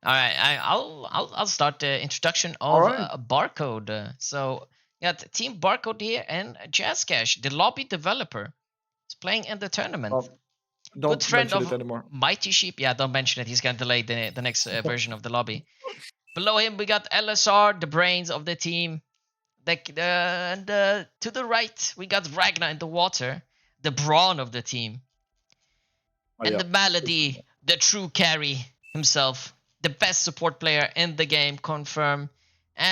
All right, I'll start the introduction All of right. Barcode. So got Team Barcode here and Jazz Cash, the lobby developer, is playing in the tournament. Good Don't friend mention it of anymore. Mighty Sheep. Yeah, don't mention it. He's gonna delay the next version of the lobby. Below him, we got LSR, the brains of the team. To the right, we got Ragnar in the water, the brawn of the team, Oh, and yeah. the Malady, the true carry himself, the best support player in the game, confirm.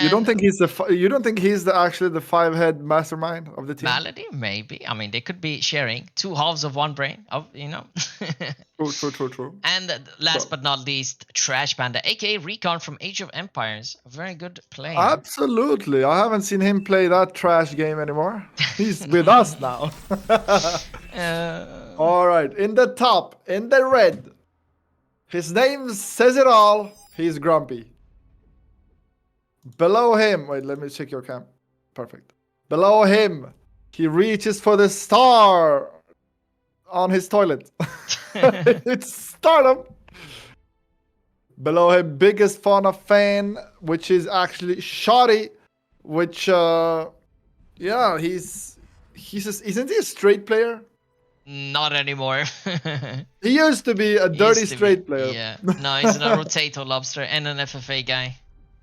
You don't And think you don't think he's actually the five-head mastermind of the team? Malady, maybe. I mean, they could be sharing two halves of one brain. True, true, true, true. And last So, but not least, Trash Panda, aka Recon from Age of Empires, a very good player. absolutely. I haven't seen him play that trash game anymore. He's with us now. uh, All right. In the top, in the red, his name says it all. He's grumpy. Below him, wait, let me check your cam. Perfect. Below him, he reaches for the star on his toilet. It's stardom. Below him, biggest Fauna fan, which is actually Shoddy, which yeah, isn't he a straight player? Not anymore. He used to be a He dirty used to be, straight player. yeah. No, he's a rotator lobster and an FFA guy.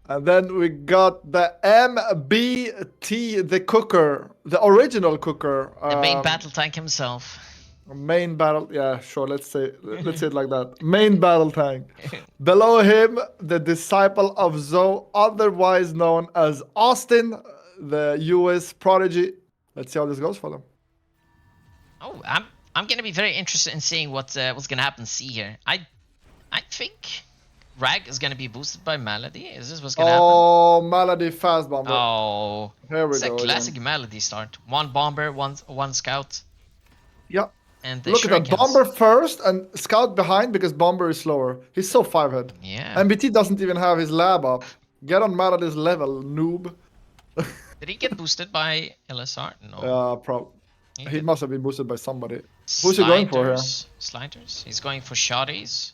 And then we got the MBT, the cooker, the original cooker. The main battle tank himself. Main battle, yeah, sure. Let's say it like that. Main battle tank. Below him, the disciple of Zoe, otherwise known as Austin, the U.S. prodigy. Let's see how this goes for them. Oh, I'm gonna be very interested in seeing what's gonna happen. See here, I think Rag is gonna be boosted by Malady. Is this what's gonna happen? Oh, Malady fast bomber. Oh, Here we it's a go. classic Again. Malady start. One bomber, one scout. Yeah. And the Look at that. shurikens. Bomber first and scout behind because Bomber is slower. He's so 5-head. Yeah. MBT doesn't even have his lab up. Get on Malady's level, noob. Did he get boosted by LSR? No. He must have been boosted by somebody. Sliders, Who's he going for here? Sliders. He's going for shotties.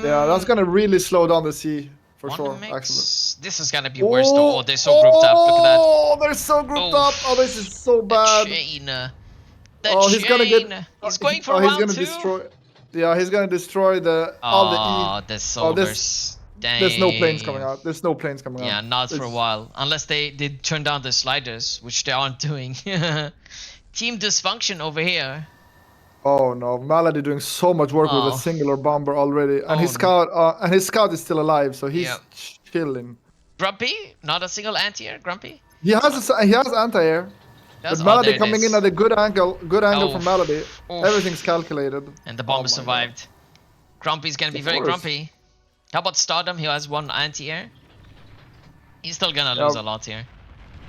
Yeah, that's gonna really slow down the sea for sure. Mix. Actually, This is gonna be worse though. Oh, they're so grouped up. Look at that. Oh, they're so grouped up. Oh, this is so bad. The chain. He's gonna get. He's going for he's round gonna 2. destroy. Yeah, he's gonna destroy all the E. The solvers. There's no planes coming out. There's no planes coming out. Yeah, not for a while. Unless they turn down the sliders, which they aren't doing. Team dysfunction over here. Oh no, Malady doing so much work with a singular bomber already, and his scout is still alive, so he's chilling. Grumpy, not a single anti-air. Grumpy. He has anti-air. But Malady coming in at a good angle from Malady. Everything's calculated. And the bomber survived. Grumpy's gonna be very grumpy. How about Stardom? He has one anti-air. He's still gonna lose a lot here.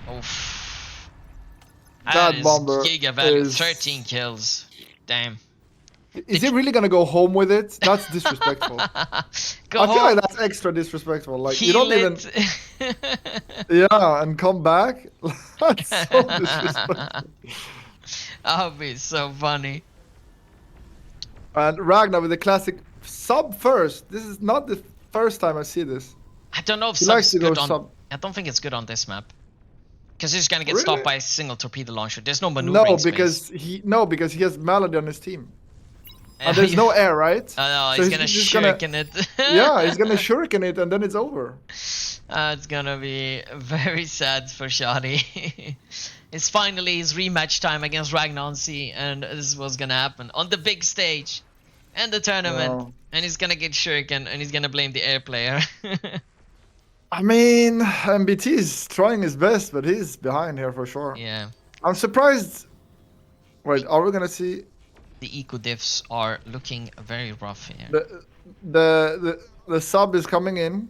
Oof. That bomber giga value. 13 kills. Damn. Is he really gonna go home with it? That's disrespectful. I feel like that's extra disrespectful. Like you don't even. Yeah, and come back. That's so disrespectful. That would be so funny. And Ragnar with the classic sub first. This is not the first time I see this. I don't know if sub's good on. I don't think it's good on this map. Because he's gonna get stopped by a single torpedo launcher. There's no maneuvering because he has Malady on his team. And there's no air, right? No, he's gonna shuriken it. Yeah, he's gonna shuriken it and then it's over. It's gonna be very sad for Shoddy. It's finally his rematch time against Ragnar on Sea, and this is what's gonna happen on the big stage and the tournament. And he's gonna get shuriken, and he's gonna blame the air player. I mean, MBT is trying his best, but he's behind here for sure. Yeah. I'm surprised. Wait, are we gonna see? The eco diffs are looking very rough here. The sub is coming in.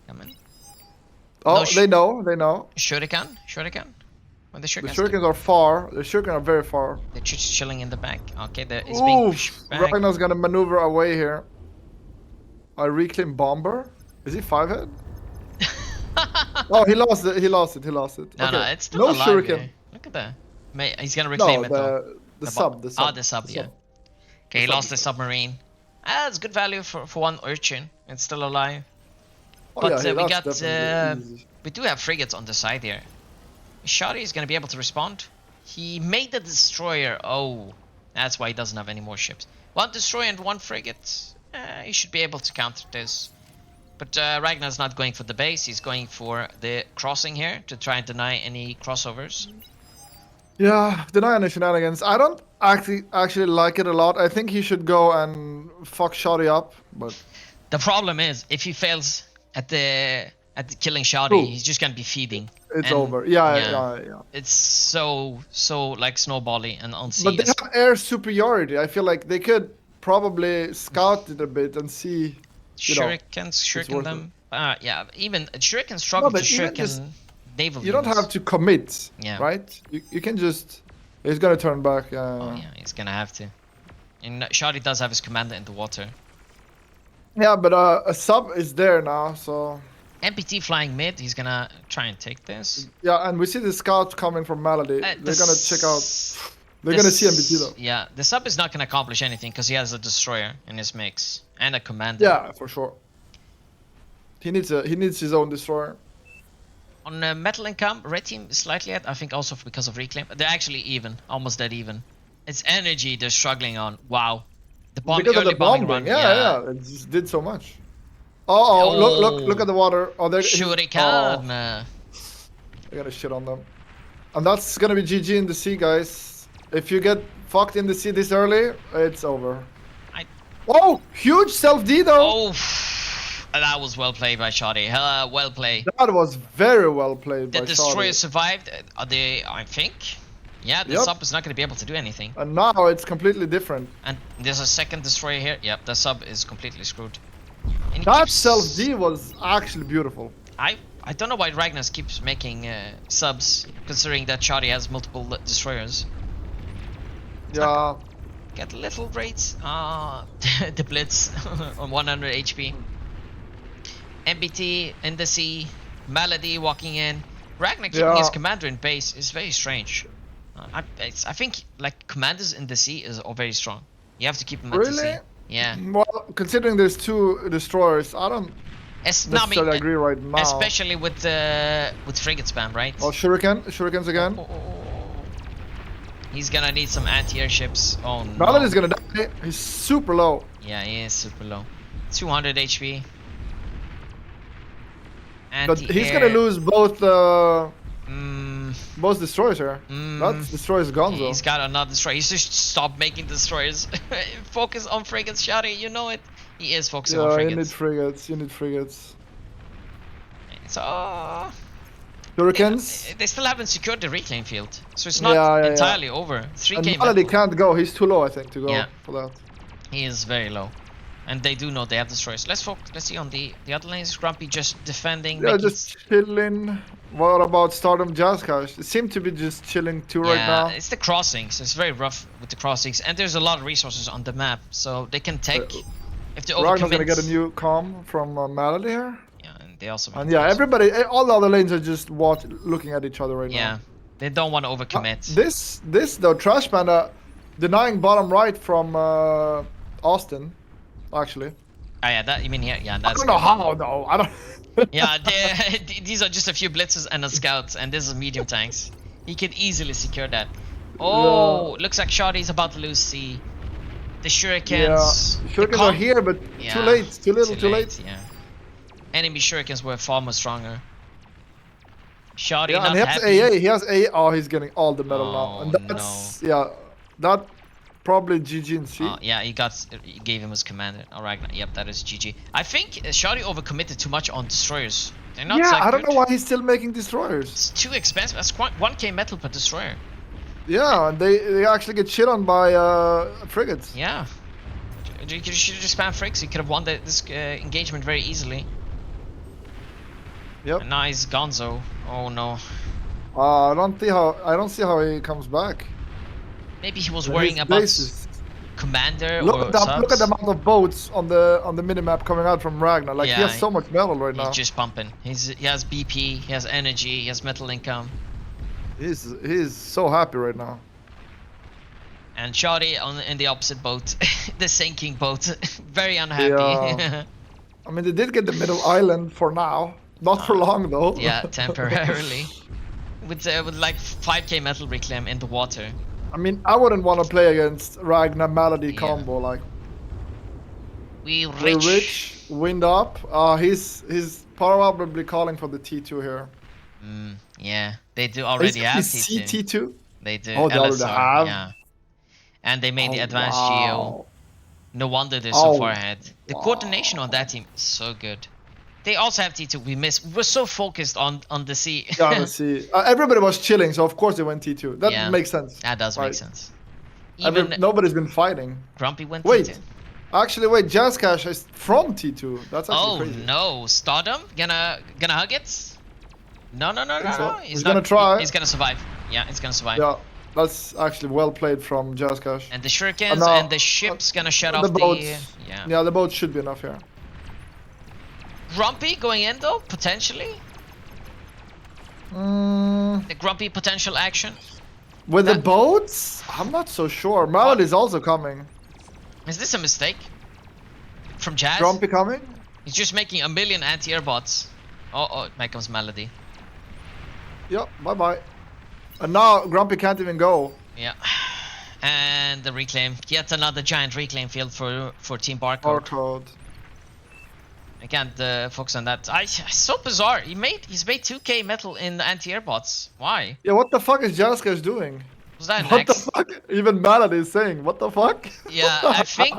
Coming. Oh, they know. Shuriken. When the shurikens are far. The shurikens are very far. They're just chilling in the back. Okay, it's being pushed back. Ragnar's gonna maneuver away here. I reclaim bomber. Is he 5-head? Oh, he lost it. No, okay. no, it's still alive shuriken. Here. Look at that. He's gonna reclaim it though. The sub. The sub, yeah. Okay, he lost the submarine. It's good value for one urchin. It's still alive. Oh, But yeah, we that's got definitely easy. we do have frigates on the side here. Shari is gonna be able to respond. He made the destroyer. Oh, that's why he doesn't have any more ships. One destroyer and one frigate. He should be able to counter this. But Ragnar's not going for the base. He's going for the crossing here to try and deny any crossovers. Yeah, deny any shenanigans. I don't actually like it a lot. I think he should go and fuck Shoddy up, but The problem is if he fails at the killing Shadi, Ooh. he's just gonna be feeding. it's And, over. Yeah. It's so like snowbally and on sea. But they have air superiority. I feel like they could probably scout it a bit and see. Shuriken worth them. Yeah, even Shuriken struggle but to even Shuriken just- naval You don't units. have to commit, Yeah. right? You can just. He's gonna turn back. Yeah. Oh yeah, he's gonna have to. And Shadi does have his commander in the water. Yeah, but a sub is there now, so. MPT flying mid, he's gonna try and take this. Yeah, and we see the scouts coming from Melody. They're gonna check out. They're gonna see MPT though. Yeah, the sub is not gonna accomplish anything because he has a destroyer in his mix and a commander. Yeah, for sure. He needs his own destroyer. On metal income, red team is slightly ahead. I think also because of reclaim. They're actually even, almost dead even. It's energy they're struggling on. Wow, the bomb Because of early the bombing bombing, run. yeah, it just did so much. Oh, look at the water. Oh, they're Shuriken. they're gonna shit on them, and that's gonna be GG in the sea, guys. If you get fucked in the sea this early, it's over. Oh, huge self D though. Oh, that was well played by Shadi. Well played. That was very well played The by destroyer Saudi. survived. I think. Yeah, the Yep. sub is not going to be able to do anything. And now it's completely different. And there's a second destroyer here. Yep, the sub is completely screwed. And he That keeps- self D was actually beautiful. I don't know why Ragnar keeps making subs, considering that Shadi has multiple destroyers. Yeah. Get little rates. The blitz on 100 HP. MBT in the sea. Melody walking in. Ragnar keeping his commander in base is very strange. I think like commanders in the sea is all very strong. You have to keep them at the sea. Really? Yeah. Well, considering there's two destroyers, I don't necessarily agree right now. Especially with frigate spam, right? Oh, Shurikens again. He's gonna need some anti-airships. Oh no. Melody's gonna die. He's super low. Yeah, he is super low. 200 HP. But he's gonna lose both destroyers here. Mm. That destroyer's gone though. He's got another destroyer. He's just stopped making destroyers. Focus on frigates, Shadi. You know it. He is focusing on Yeah, you need frigates. frigates. So Shurikens. they still haven't secured the reclaim field, so it's not entirely over. 3k And Melody metal. can't go. He's too low, I think, to go Yeah. for that. He is very low, and they do know they have destroyers. Let's see on the other lanes. Grumpy just defending. Yeah, making just chilling. What about Stardom Jazz Cash? It seemed to be just chilling too right now. It's the crossings. It's very rough with the crossings, and there's a lot of resources on the map, so they can take. If they Ragnar's overcommit. gonna get a new comm from Melody here. Yeah, and they also. And yeah, everybody, all the other lanes are just looking at each other right Yeah, now. they don't want to overcommit. This though, Trash Panda denying bottom right from Austin, actually. Oh yeah, that you mean here? Yeah, I that's. don't know how though. I don't. Yeah, these are just a few blitzes and a scout, and this is medium tanks. He can easily secure that. Oh, looks like Shadi's about to lose C. The shurikens. Shurikens are here, but too late, too little, too late. Yeah. Enemy shurikens were far more stronger. Shadi Yeah, not and he has happy. AA. He has AA. Oh, he's getting all the metal now, Oh, and that's that probably GG and C. Yeah, he gave him his commander. All right, yep, that is GG. I think Shadi overcommitted too much on destroyers. They're not that I don't good. know why he's still making destroyers. It's too expensive. That's quite 1k metal per destroyer. Yeah, and they actually get shit on by frigates. Yeah. You should have just spam frigs. You could have won this engagement very easily. Yep. And now he's Gonzo. Oh no. I don't see how he comes back. Maybe he was His worrying about bases. commander Look or at that! Look at the subs. amount of boats on the minimap coming out from Ragnar. Like he Yeah, has so much metal right now. He's just pumping. He has BP, he has energy, he has metal income. He's so happy right now. And Shoddy in the opposite boat, the sinking boat, very unhappy. Yeah. I mean, they did get the middle island for now. Not for long though. Yeah, temporarily. With like 5k metal reclaim in the water. I mean, I wouldn't want to play against Ragnar Malady Yeah. combo like. We're We're rich, wind up. He's probably calling for the T2 here. Yeah, they do already have T2. T2? They do. Oh, they already LSR, have? yeah. And they made the advanced wow. Geo. No wonder they're so far ahead. The coordination on that team is so good. They also have T2. We're so focused on the C. Yeah, the C. Everybody was chilling, so of course they went T2. That makes sense. That does right? make sense. Even nobody's been fighting. Grumpy went Wait. T2. Actually, wait. Jazz Cash is from T2. That's actually crazy. Oh no, Stardom gonna hug it? No. He's gonna try. He's gonna survive. Yeah, he's gonna survive. Yeah, that's actually well played from Jazz Cash. And the shurikens and the ship's gonna shut off the boats. Yeah. Yeah, the boat should be enough here. Grumpy going in though, potentially. The Grumpy potential action. With the boats? I'm not so sure. Malady's also coming. Is this a mistake? From Jazz? Grumpy coming? He's just making a million anti-air bots. Oh, here comes Malady. Yep, bye-bye. And now Grumpy can't even go. Yeah. And the reclaim. Yet another giant reclaim field for Team BARCODE. BARCODE. I can't focus on that. So bizarre. He's made 2k metal in anti-air bots. Why? Yeah, what the fuck is Jaskash doing? Was that What the fuck? Even Malady is saying, what the fuck? Yeah, I think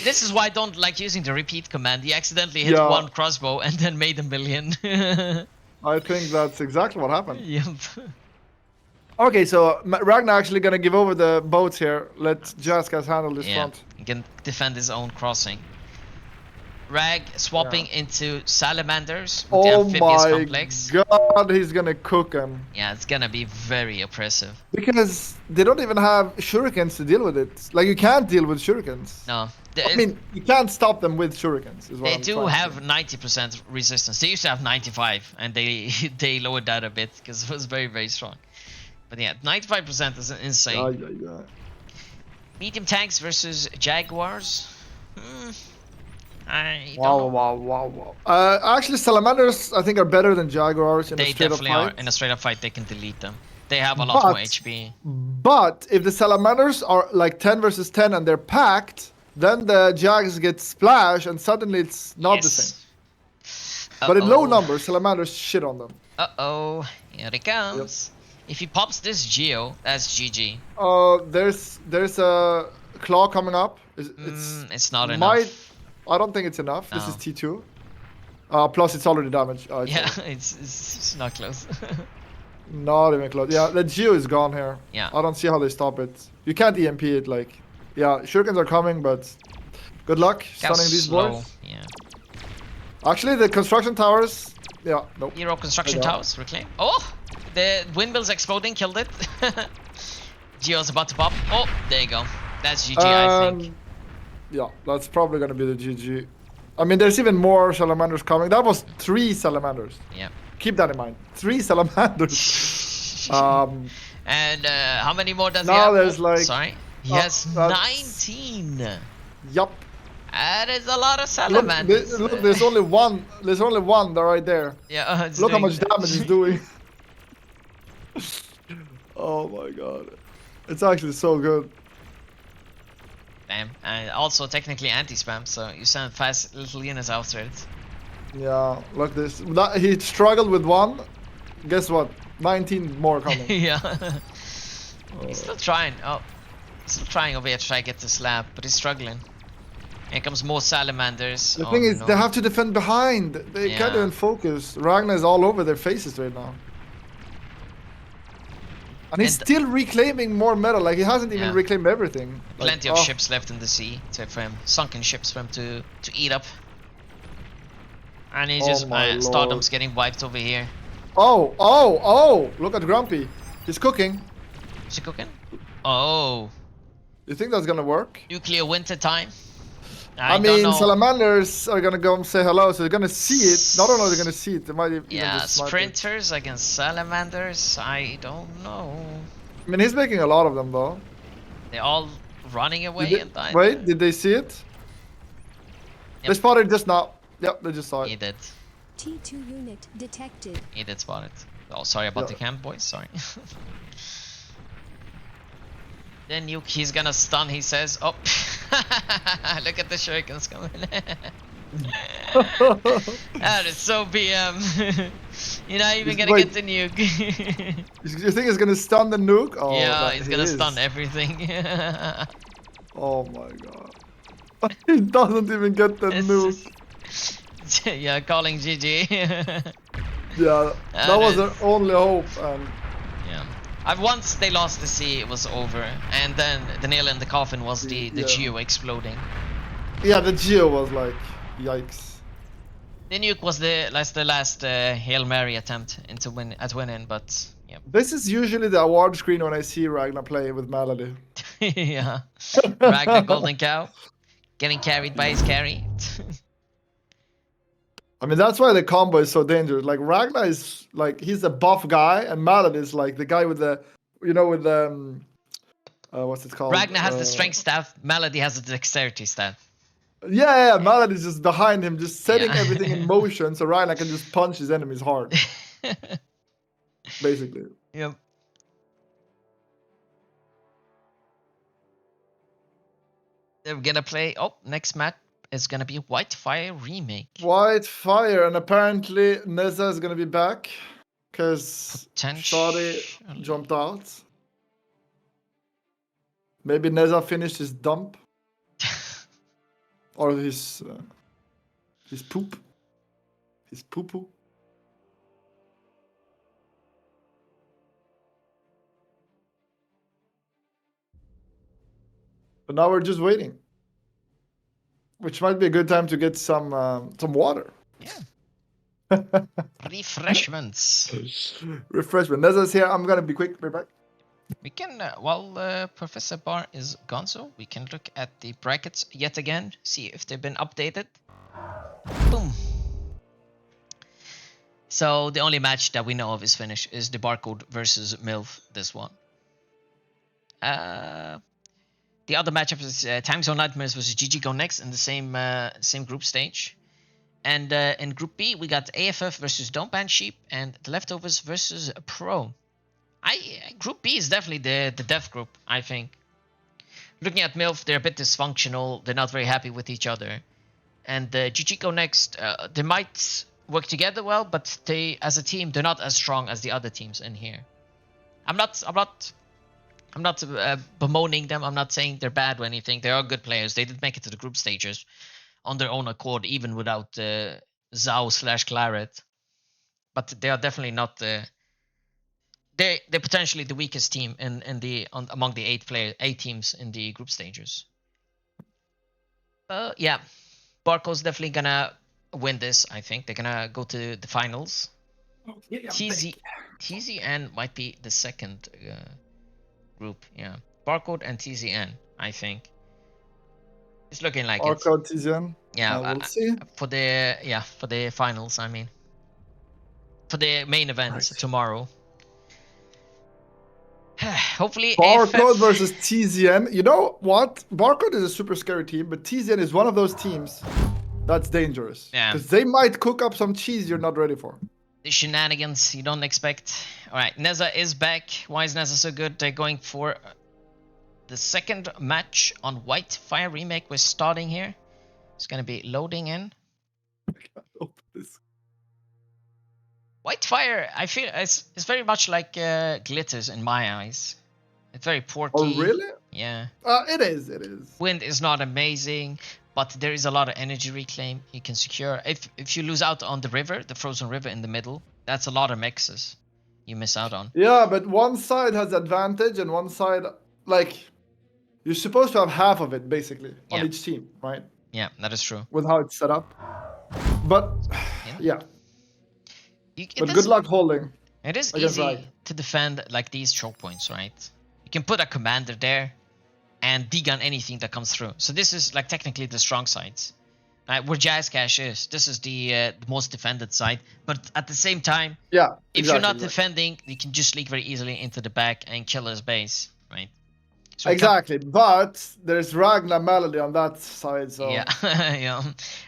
this is why I don't like using the repeat command. He accidentally hit one crossbow and then made a million. I think that's exactly what happened. Yep. Okay, so Ragnar actually gonna give over the boats here. Let Jaskash handle this front. He can defend his own crossing. Rag swapping into salamanders with the amphibious complex. God, he's gonna cook him. Yeah, it's gonna be very oppressive. Because they don't even have shurikens to deal with it. Like, you can't deal with shurikens. No. I mean, you can't stop them with shurikens. Is what they do have 90% resistance. They used to have 95, and they lowered that a bit because it was very, very strong. But yeah, 95% is insane. Medium tanks versus Jaguars. Wow. Actually, salamanders I think are better than jaguars in a straight up fight. They definitely are. In a straight up fight, they can delete them. They have a lot more HP. But if the salamanders are like 10 versus 10 and they're packed, then the jags get splashed and suddenly it's not the same. But in low numbers, salamanders shit on them. Here it comes. Yep. If he pops this Geo, that's GG. There's a claw coming up. It's not enough. I don't think it's enough. No. This is T2. Plus, it's already damaged. It's not close. Not even close. Yeah, the Geo is gone here. Yeah. I don't see how they stop it. You can't EMP it, like... Yeah, shurikens are coming, but... Good luck stunning these boys. Yeah. Actually, the construction towers... Yeah, nope. Hero construction towers, reclaim. Oh! The windmill's exploding, killed it. Geo's about to pop. Oh, there you go. That's GG, I think. Yeah, that's probably gonna be the GG. I mean, there's even more salamanders coming. That was 3 salamanders. Yeah. Keep that in mind. 3 salamanders. And how many more does he have? Now there's like... Sorry. He has 19. Yup. That is a lot of salamanders. Look, there's only one. There's only one right there. Yeah. Look how much damage he's doing. Oh my god. It's actually so good. Damn, and also technically anti-spam, so you send fast little units after it. Yeah, look this. He struggled with one. Guess what? 19 more coming. Yeah. He's still trying. Oh, he's still trying over here to try to get the slab, but he's struggling. Here comes more salamanders. The thing is, they have to defend behind. They can't even focus. Ragnar is all over their faces right now. And he's still reclaiming more metal, like he hasn't even reclaimed everything. Plenty of ships left in the sea for him, sunken ships for him to eat up. And he's just, Stardom's getting wiped over here. Oh, look at Grumpy. He's cooking. Is he cooking? Oh. You think that's gonna work? Nuclear winter time? I mean, salamanders are gonna go say hello, so they're gonna see it. Not only are they gonna see it, they might even just sprinters against salamanders, I don't know. I mean, he's making a lot of them though. They're all running away and dying. Wait, did they see it? Yep. They spotted just now. Yep, they just saw it. He did. T2 unit detected. He did spot it. Oh, sorry about the camp, boys. Sorry. Then Nuke, he's gonna stun, he says. Oh, look at the shurikens coming. That is so BM. You're not even gonna get the nuke. You think he's gonna stun the nuke? Oh, yeah, he's gonna stun everything. Oh my god. He doesn't even get the nuke. Yeah, calling GG. Yeah, that was their only hope. And yeah. Once they lost the sea, it was over. And then the nail in the coffin was the Geo exploding. Yeah, the Geo was like, yikes. The nuke was the last Hail Mary attempt winning, but yeah. This is usually the award screen when I see Ragnar play with Melody. Yeah. Ragnar Golden Cow. Getting carried by his carry. I mean, that's why the combo is so dangerous. Like, Ragnar is, like, he's a buff guy, and Melody is, like, the guy with the, you know, with the, what's it called? Ragnar has the strength staff, Melody has the dexterity staff. Yeah, Melody's just behind him, just setting everything in motion, so Ragnar can just punch his enemies hard. Basically. Yep. They're gonna play, next match is gonna be Whitefire Remake. Whitefire, and apparently Neza is gonna be back, because Shadi jumped out. Maybe Neza finished his dump. Or his poop. His poo-poo. But now we're just waiting. Which might be a good time to get some water. Yeah. Refreshments. Refreshment. Neza's here. I'm gonna be quick. Be back. We can, while Professor Bar is gonzo, we can look at the brackets yet again, see if they've been updated. Boom. So the only match that we know of is finished is the Barcode versus MILF, this one. The other matchup is Time Zone Nightmares versus GG Go Next in the same group stage. And in Group B, we got AFF versus Don't Ban Sheep and the Leftovers versus Pro. Group B is definitely the death group, I think. Looking at MILF, they're a bit dysfunctional. They're not very happy with each other. And GG Go Next, they might work together well, but they, as a team, they're not as strong as the other teams in here. I'm not bemoaning them. I'm not saying they're bad or anything. They are good players. They did make it to the group stages on their own accord, even without Zhao/Claret. But they are definitely not. They're potentially the weakest team among the eight teams in the group stages. Yeah, Barco's definitely gonna win this. I think they're gonna go to the finals. TZN might be the second group. Yeah, Barcode and TZN. I think it's looking like it. Barcode, TZN. Yeah, we'll see. For the finals. I mean, for the main event tomorrow. Hopefully Barcode AFF... versus TZN. You know what? Barcode is a super scary team, but TZN is one of those teams that's dangerous. Yeah. Because they might cook up some cheese you're not ready for. The shenanigans you don't expect. Alright, Neza is back. Why is Neza so good? They're going for the second match on Whitefire Remake. We're starting here. It's gonna be loading in. I can't open this. Whitefire, I feel it's very much like Glitters in my eyes. It's very porky. Oh, really? Yeah. It is. Wind is not amazing, but there is a lot of energy reclaim you can secure. If you lose out on the river, the frozen river in the middle, that's a lot of mixes you miss out on. Yeah, but one side has advantage and one side, like, you're supposed to have half of it, basically, on each team, right? Yeah, that is true. With how it's set up. But, yeah. But good luck holding. It is easy to defend like these choke points, right? You can put a commander there and degun anything that comes through. So this is like technically the strong sides. Where Jazz Cash is. This is the most defended side. But at the same time, if you're not defending, you can just leak very easily into the back and kill his base, right? So we can't- Exactly, but there's Ragnar Melody on that side, so Yeah, yeah.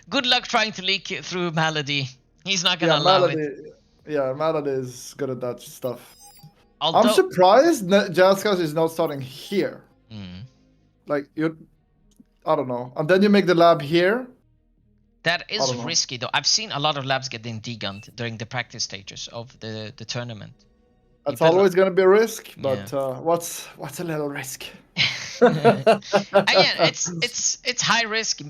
Good luck trying to leak it through Melody. He's not gonna yeah, allow Melody. it. Yeah, Melody is good at that stuff. I'm Although, surprised Jazzcast is not starting here. Hmm. Like I don't know. And then you make the lab here. That is don't know. risky though. I've seen a lot of labs getting degunned during the practice stages of the tournament. That's People- always gonna be a risk, but Yeah. what's a little risk? Again, it's high risk,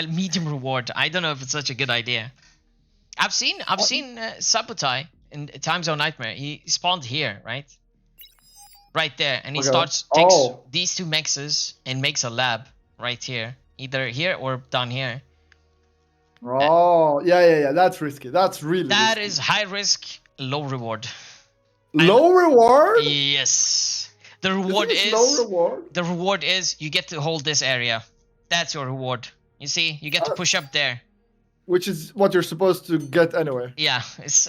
medium reward. I don't know if it's such a good idea. I've seen Sabotai in Time Zone Nightmare. He spawned here, right there, and he Okay. takes Oh. these two mexes and makes a lab right here, either here or down here. Oh, yeah. That's risky. That's really That risky. is high risk, low reward. Low reward. Yes, the You reward think it's is low reward. the reward is you get to hold this area. That's your reward. You see, you get to push up there. Which is what you're supposed to get anyway. Yeah,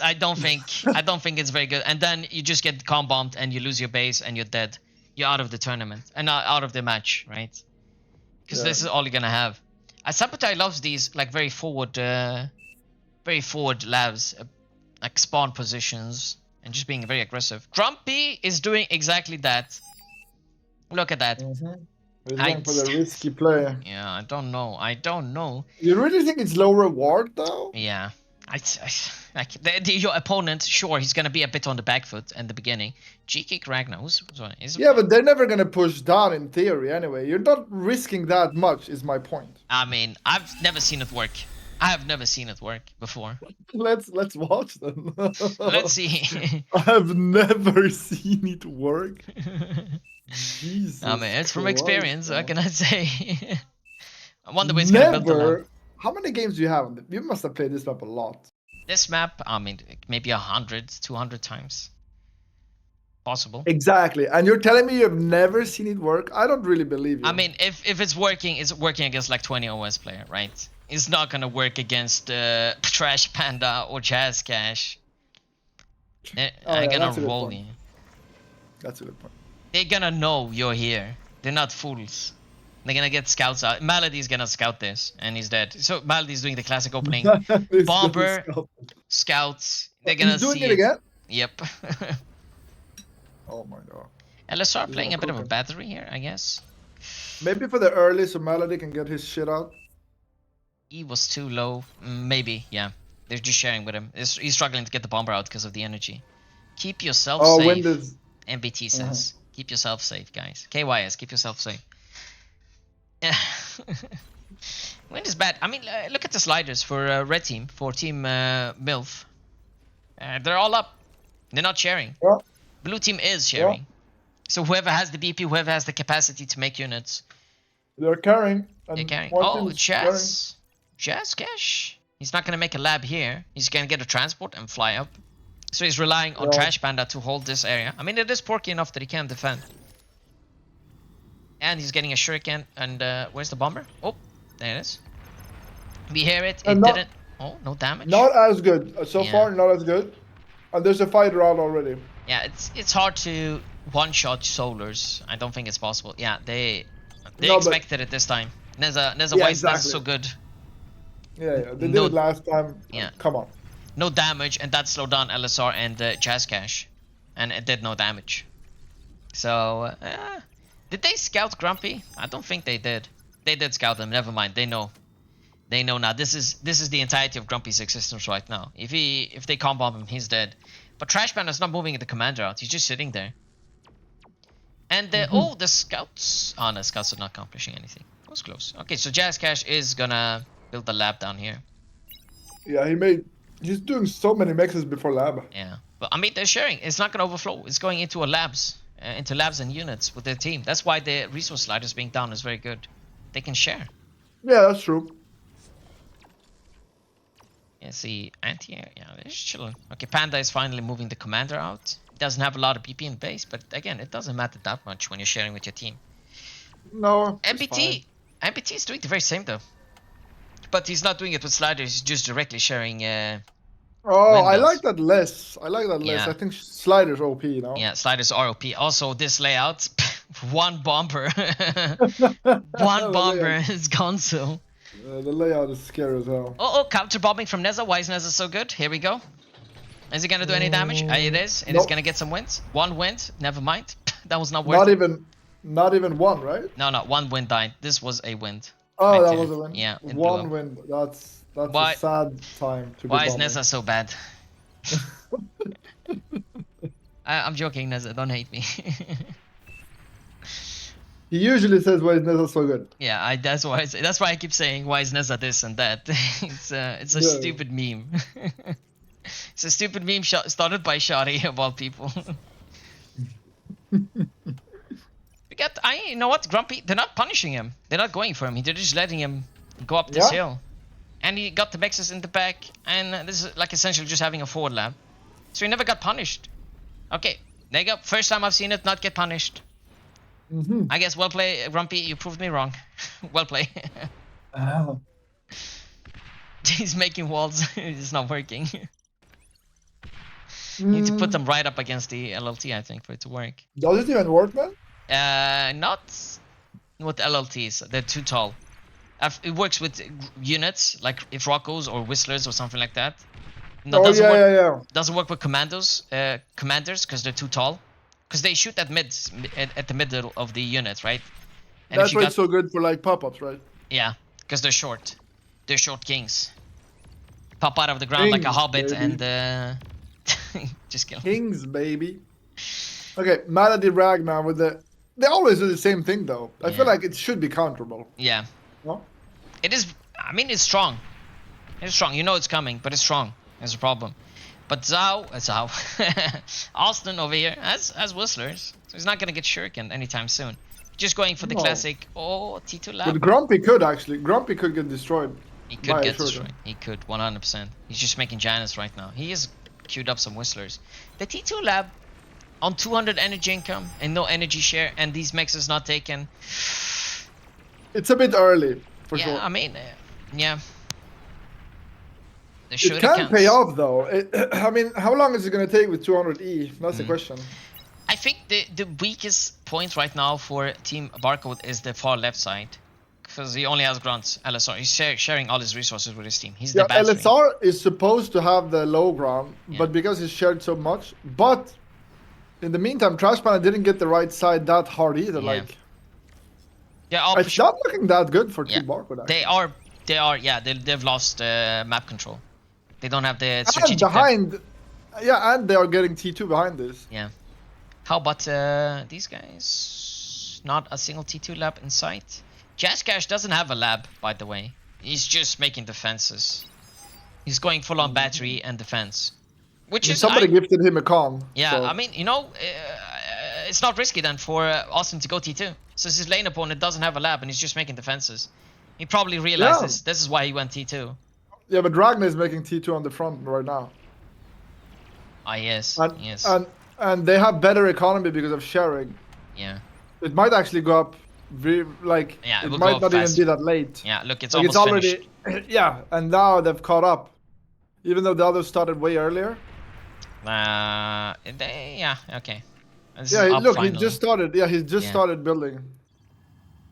I don't think it's very good. And then you just get comb bombed and you lose your base and you're dead. You're out of the tournament and out of the match, right? Because Yeah. this is all you're gonna have. Sabotai loves these like very forward labs, like spawn positions and just being very aggressive. Grumpy is doing exactly that. Look at that. He's going for the risky play. Yeah, I don't know. You really think it's low reward though? Yeah. Like your opponent, sure, he's gonna be a bit on the back foot in the beginning. G-Kick Ragnar, Yeah, but they're never gonna push down in theory anyway. You're not risking that much, is my point. I mean, I've never seen it work. I have never seen it work before. Let's watch them. Let's see. I've never seen it work. Jesus. I mean, it's from Christ, experience. What man. can I say? I wonder where it's gonna build the lab. Never. How many games do you have? You must have played this map a lot. This map, I mean, maybe 100, 200 times. Possible. Exactly. And you're telling me you've never seen it work? I don't really believe you. I mean, if it's working against like 20 OS player, right? It's not gonna work against Trash Panda or Jazz Cash. I'm yeah, gonna that's a good roll point. you. That's a good point. They're gonna know you're here. They're not fools. They're gonna get scouts out. Melody's gonna scout this, and he's dead. So Melody's doing the classic opening. This Bomber, guy's scout. Scouts. They're gonna He's doing see it again? Yep. Oh my god. LSR playing Yeah, a bit of a okay. battery here, I guess. Maybe for the early so Melody can get his shit out. E was too low. Maybe, yeah. They're just sharing with him. He's struggling to get the bomber out because of the energy. Keep yourself Oh, safe. when does... MBT says. Keep yourself safe, guys. KYS, keep yourself safe. Yeah. Wind is bad. I mean, look at the sliders for red team, for team MILF. They're all up. They're not sharing. Yeah. Blue team is sharing. So whoever has the BP, whoever has the capacity to make units, They're carrying. And they're carrying. one Oh, team's carrying. Jazz Cash. He's not gonna make a lab here. He's gonna get a transport and fly up. So he's relying on Yeah. Trash Panda to hold this area. I mean, it is porky enough that he can defend. And he's getting a shuriken. And where's the bomber? Oh, there it is. We hear it. It And not- didn't. Oh, no damage. Not as good. So Yeah. far, not as good. And there's a fighter out already. Yeah, it's hard to one-shot solars. I don't think it's possible. Yeah, they No, but- expected it this time. Neza, Yeah, why is that exactly. so good? Yeah. They did No- it last time. Yeah. Come on. No damage, and that slowed down LSR and Jazz Cash, and it did no damage. So, did they scout Grumpy? I don't think they did. They did scout them. Never mind. They know. They know now. This is the entirety of Grumpy's existence right now. If they combo bomb him, he's dead. But Trash Panda's not moving the commander out. He's just sitting there. And the scouts. Oh no, scouts are not accomplishing anything. That was close. Okay, so Jazz Cash is gonna build the lab down here. Yeah, he's doing so many mexes before lab. Yeah, but I mean they're sharing. It's not gonna overflow. It's going into labs and units with their team. That's why the resource sliders being down is very good. They can share. Yeah, that's true. Yeah, see, anti-air. Yeah, they're just chilling. Okay, Panda is finally moving the commander out. Doesn't have a lot of PP in base, but again, it doesn't matter that much when you're sharing with your team. No. it's fine. MBT is doing the very same though, but he's not doing it with sliders. He's just directly sharing. Oh, I windows. like that less. Yeah. I think sliders OP, you know? Yeah, sliders are OP. Also, this layout, One bomber. One bomber is gone so. The layout is scary as hell. Oh, counter bombing from Neza. Why is Neza so good? Here we go. Is it gonna do any damage? It is. It is Nope. gonna get some wins. One wind. Never mind. That was not worth it. Not even one, right? No, one wind died. This was a wind. Oh, Right that there. was a win. Yeah, it blew one up. win. That's Why- a sad time to Why be is bombing. Neza so bad? I'm joking, Neza. Don't hate me. He usually says why is Neza so good. Yeah, that's why I keep saying why is Neza this and that. It's a Yeah. stupid meme. It's a stupid meme started by Shari of all people. You know what, Grumpy? They're not punishing him. They're not going for him. They're just letting him go up this Yeah. hill. And he got the Mexes in the back, and this is like essentially just having a forward lap. So he never got punished. Okay, there you go. First time I've seen it not get punished. Mm-hmm. I guess well play, Grumpy. You proved me wrong. Well play. He's making walls. It's not working. You need to put them right up against the LLT, I think, for it to work. Does it even work, man? Not with LLTs. They're too tall. It works with units, like if Rockos or Whistlers or something like that. No, Oh doesn't work, yeah. Doesn't work with commanders, because they're too tall. Because they shoot at at the middle of the unit, right? And That's if you why got, it's so good for like pop-ups, right? yeah, because they're short. They're short kings. Pop out of the ground like a Kings, hobbit baby. and just kill. Kings, baby. Okay, Malady Ragnar with they always do the same thing though. I feel Yeah. like it should be counterable. Yeah. No? It is. I mean, it's strong. It's strong. You know it's coming, but it's strong. That's a problem. But Zhao, Austin over here has Whistlers, so he's not gonna get shuriken anytime soon. Just going for the No. classic. Oh, T2 But lab. Grumpy could actually. Grumpy could get destroyed. He by could a get shuriken. destroyed. He could 100%. He's just making Janus right now. He is queued up some Whistlers. The T2 lab on 200 energy income and no energy share, and these mexes not taken. It's a bit early, for Yeah, sure. I mean, yeah. The It can pay off though. I mean, how long is it gonna take with 200E? That's the question. I think the weakest point right now for Team Barcode is the far left side. Because he only has grunts. LSR. He's sharing all his resources with his team. He's Yeah, the battery. LSR is supposed to have the low ground, Yeah. but because he's shared so much. But in the meantime, Trash Panda didn't get the right side that hard either. Yeah. Like, Yeah, all it's not looking that good for Team Barcode. Actually. They are. Yeah, they've lost map control. They don't have the And strategic. depth. behind, yeah, and they are getting T2 behind this. Yeah. How about these guys? Not a single T2 lab in sight. Jazzcash doesn't have a lab, by the way. He's just making defenses. He's going full on battery and defense. Which is Somebody gifted him a con. yeah, so- I mean, you know, it's not risky then for Austin to go T2. Since his lane opponent doesn't have a lab and he's just making defenses. He probably realizes this is why he went T2. Yeah, but Ragnar is making T2 on the front right now. Ah, yes, And, yes, and they have better economy because of sharing. yeah. It might actually go up, Yeah, it it will might go up not even fast. be that late. Yeah, look, it's Like almost it's already, finished. yeah, and now they've caught up. Even though the others started way earlier. Yeah, okay. This is Yeah, up look, finally. he just started. Yeah, he just Yeah. started building.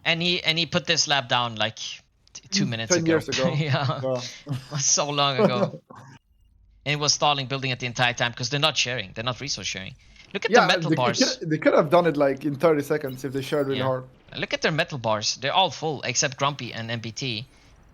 And he put this lab down like 2 minutes 10 ago. years ago. Yeah, Yeah. so long ago. And it was stalling building it the entire time because they're not sharing. They're not resource sharing. Look at the Yeah, metal they bars. They could have done it like in 30 seconds if they shared really Yeah. hard. Look at their metal bars. They're all full except Grumpy and MBT.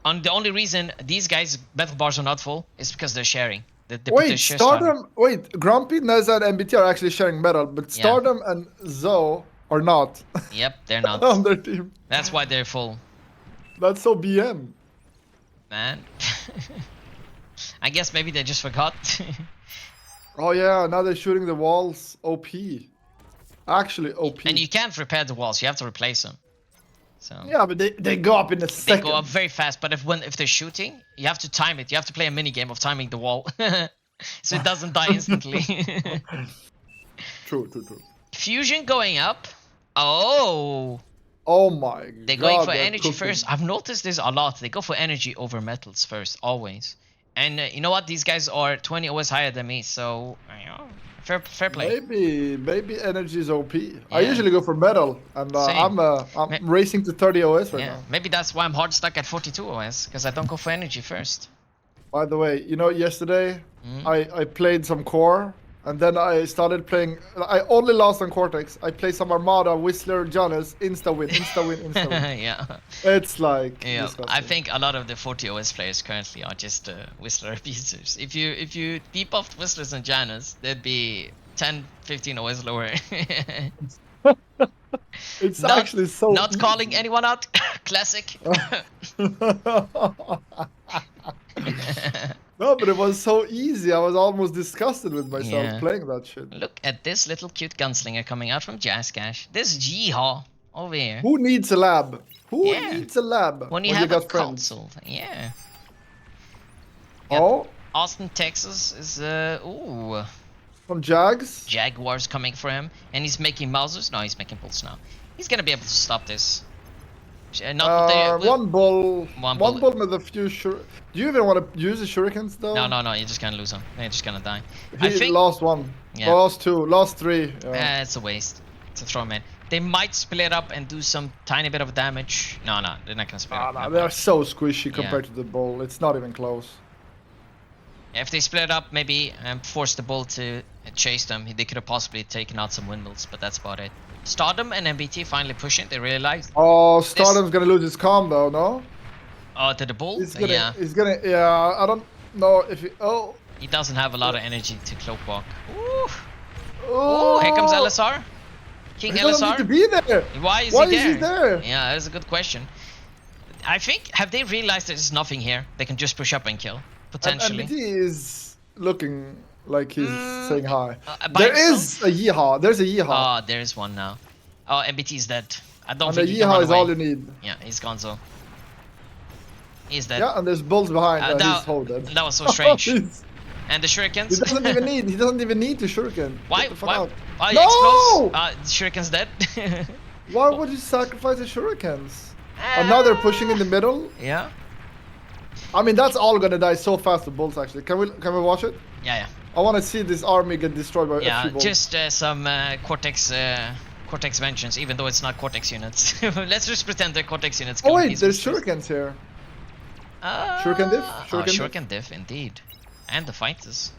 And the only reason these guys' metal bars are not full is because they're sharing. They put their Wait, share style. Stardom. Wait, Grumpy, Neza, and MBT are actually sharing metal, but Yeah. Stardom and Zoe are not Yep, they're not. on their team. That's why they're full, That's so BM. man. I guess maybe they just forgot. Oh yeah, now they're shooting the walls. OP. Actually, OP. And you can't repair the walls. You have to replace them. So Yeah, but they go up in a they second. go up very fast. But if they're shooting, you have to time it. You have to play a mini game of timing the wall, so it doesn't die instantly. True. Fusion going up. Oh, Oh my god. they're going for they're energy cooking. first. I've noticed this a lot. They go for energy over metals first, always. And you know what? These guys are 20 OS higher than me, so you know, Fair play. Maybe energy is OP. I Yeah. usually go for metal, and Same. I'm Ma- racing to 30 OS right Yeah, now. maybe that's why I'm hard stuck at 42 OS, because I don't go for energy first. By the way, you know, yesterday Mm. I played some core, and then I started playing. I only lost on Cortex. I played some Armada, Whistler, Janus, insta win, insta win, insta win. Yeah. It's like Yeah, disgusting. I think a lot of the 40 OS players currently are just Whistler abusers. If you debuffed Whistlers and Janus, they'd be 10, 15 OS lower. It's not, actually so. not calling easy. anyone out. Classic. No, but it was so easy. I was almost disgusted with myself Yeah. playing that shit. Look at this little cute gunslinger coming out from Jazz Cash. This Yeehaw over here. Who needs a lab? Who Yeah. needs a lab When you have a got friends? console, yeah. Oh, Austin, Texas is ooh, from Jags. Jaguars coming for him, and he's making Mausers. No, he's making bolts now. He's gonna be able to stop this. Not with the, One bull. One One bull. bull with a few Do you even want to use the shurikens though? No, you're just gonna lose him. You're just gonna die. He I think lost one. Yeah. Lost two. Lost three. Yeah. it's a waste to throw him in. They might split up and do some tiny bit of damage. No, they're not gonna split up. Nah, that they're much. so squishy compared to the bull. It's not even close. If they split up, maybe force the bull to chase them, they could have possibly taken out some windmills, but that's about it. Stardom and MBT finally pushing. They realized. Oh, Stardom's gonna lose his calm though, no? Oh, to the bull? He's gonna. Yeah. He's gonna. Yeah, I don't know if he. Oh. He doesn't have a lot of energy to cloak walk. Ooh. Oh, Ooh, here comes LSR. King He LSR. doesn't need to be there. Why is Why he is there? he there? Yeah, that's a good question. I think, have they realized there's nothing here? They can just push up and kill, potentially. And MBT is looking like he's saying hi. By There himself? is a yeehaw. There's a yeehaw. Oh, there's one now. Oh, MBT is dead. I don't And the think he can yeehaw run is away. all you need. Yeah, he's gone so. He's dead. Yeah, and there's bulls behind. and he's so dead. that was so strange. He's- And the shurikens? He doesn't even need. He doesn't even need to shuriken. Why? Get the fuck Why? out. Oh, No! it's close. The shuriken's dead. Why would you sacrifice the shurikens? And now they're pushing in the middle. Yeah. I mean, that's all gonna die so fast. The bulls actually. Can we watch it? Yeah. I want to see this army get destroyed by a Yeah, few bulls. just some Cortex vengeance, even though it's not Cortex units. Let's just pretend they're Cortex units. Oh killing wait, these there's monsters. shurikens here. Ah, Shuriken diff? Oh, Shuriken diff? Shuriken diff, indeed. And the fighters.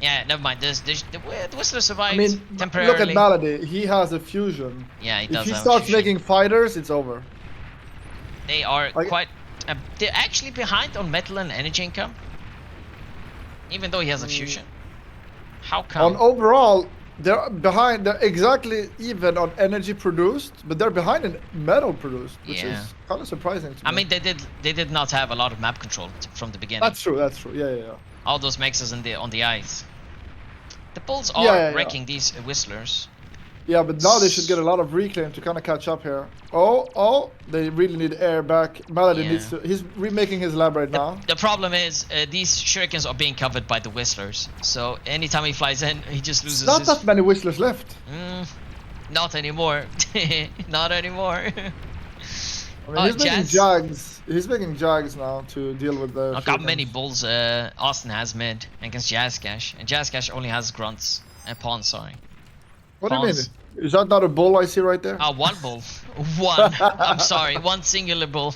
Yeah, never mind. The Whistler survived I mean, temporarily. look at Malady. He has a fusion. Yeah, he If does he have a starts fusion. making fighters, it's over. They are Like- quite... they're actually behind on metal and energy income. Even though he has a fusion. How come? On overall, they're behind. They're exactly even on energy produced, but they're behind in metal produced, which Yeah. is kind of surprising to me. I mean, they did not have a lot of map control from the beginning. that's true. That's true. Yeah. All those mexes on the ice. The bulls are Yeah. wrecking these whistlers. Yeah, but now they should get a lot of reclaim to kind of catch up here. Oh, they really need air back. Malady Yeah. needs to. He's remaking his lab right now. The problem is these shurikens are being covered by the whistlers. So anytime he flies in, he just loses Not his... that many whistlers left. Not anymore. Not anymore. I mean, Oh, he's making Jazz. Jags. He's making Jags now to deal with the. Look how shurikens. many bulls Austin has mid against Jazz Cash. And Jazz Cash only has grunts. Pawns, sorry. What do you mean? Pawns. Is that not a bull I see right there? Ah, one bull. One. I'm sorry, one singular bull.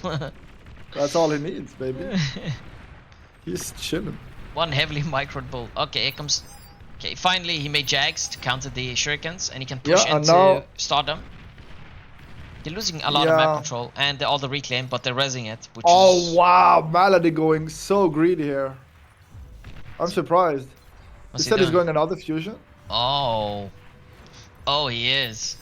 That's all he needs, baby. He's chilling. One heavily microed bull. Okay, here comes... Okay, finally he made Jags to counter the shurikens. And he can push Yeah, and into now- Stardom. They're losing a lot of Yeah. map control and all the reclaim, but they're rezzing it, which Oh is... wow, Malady going so greedy here. I'm surprised. What's he said he's doing? going another fusion. Oh. Oh, he is.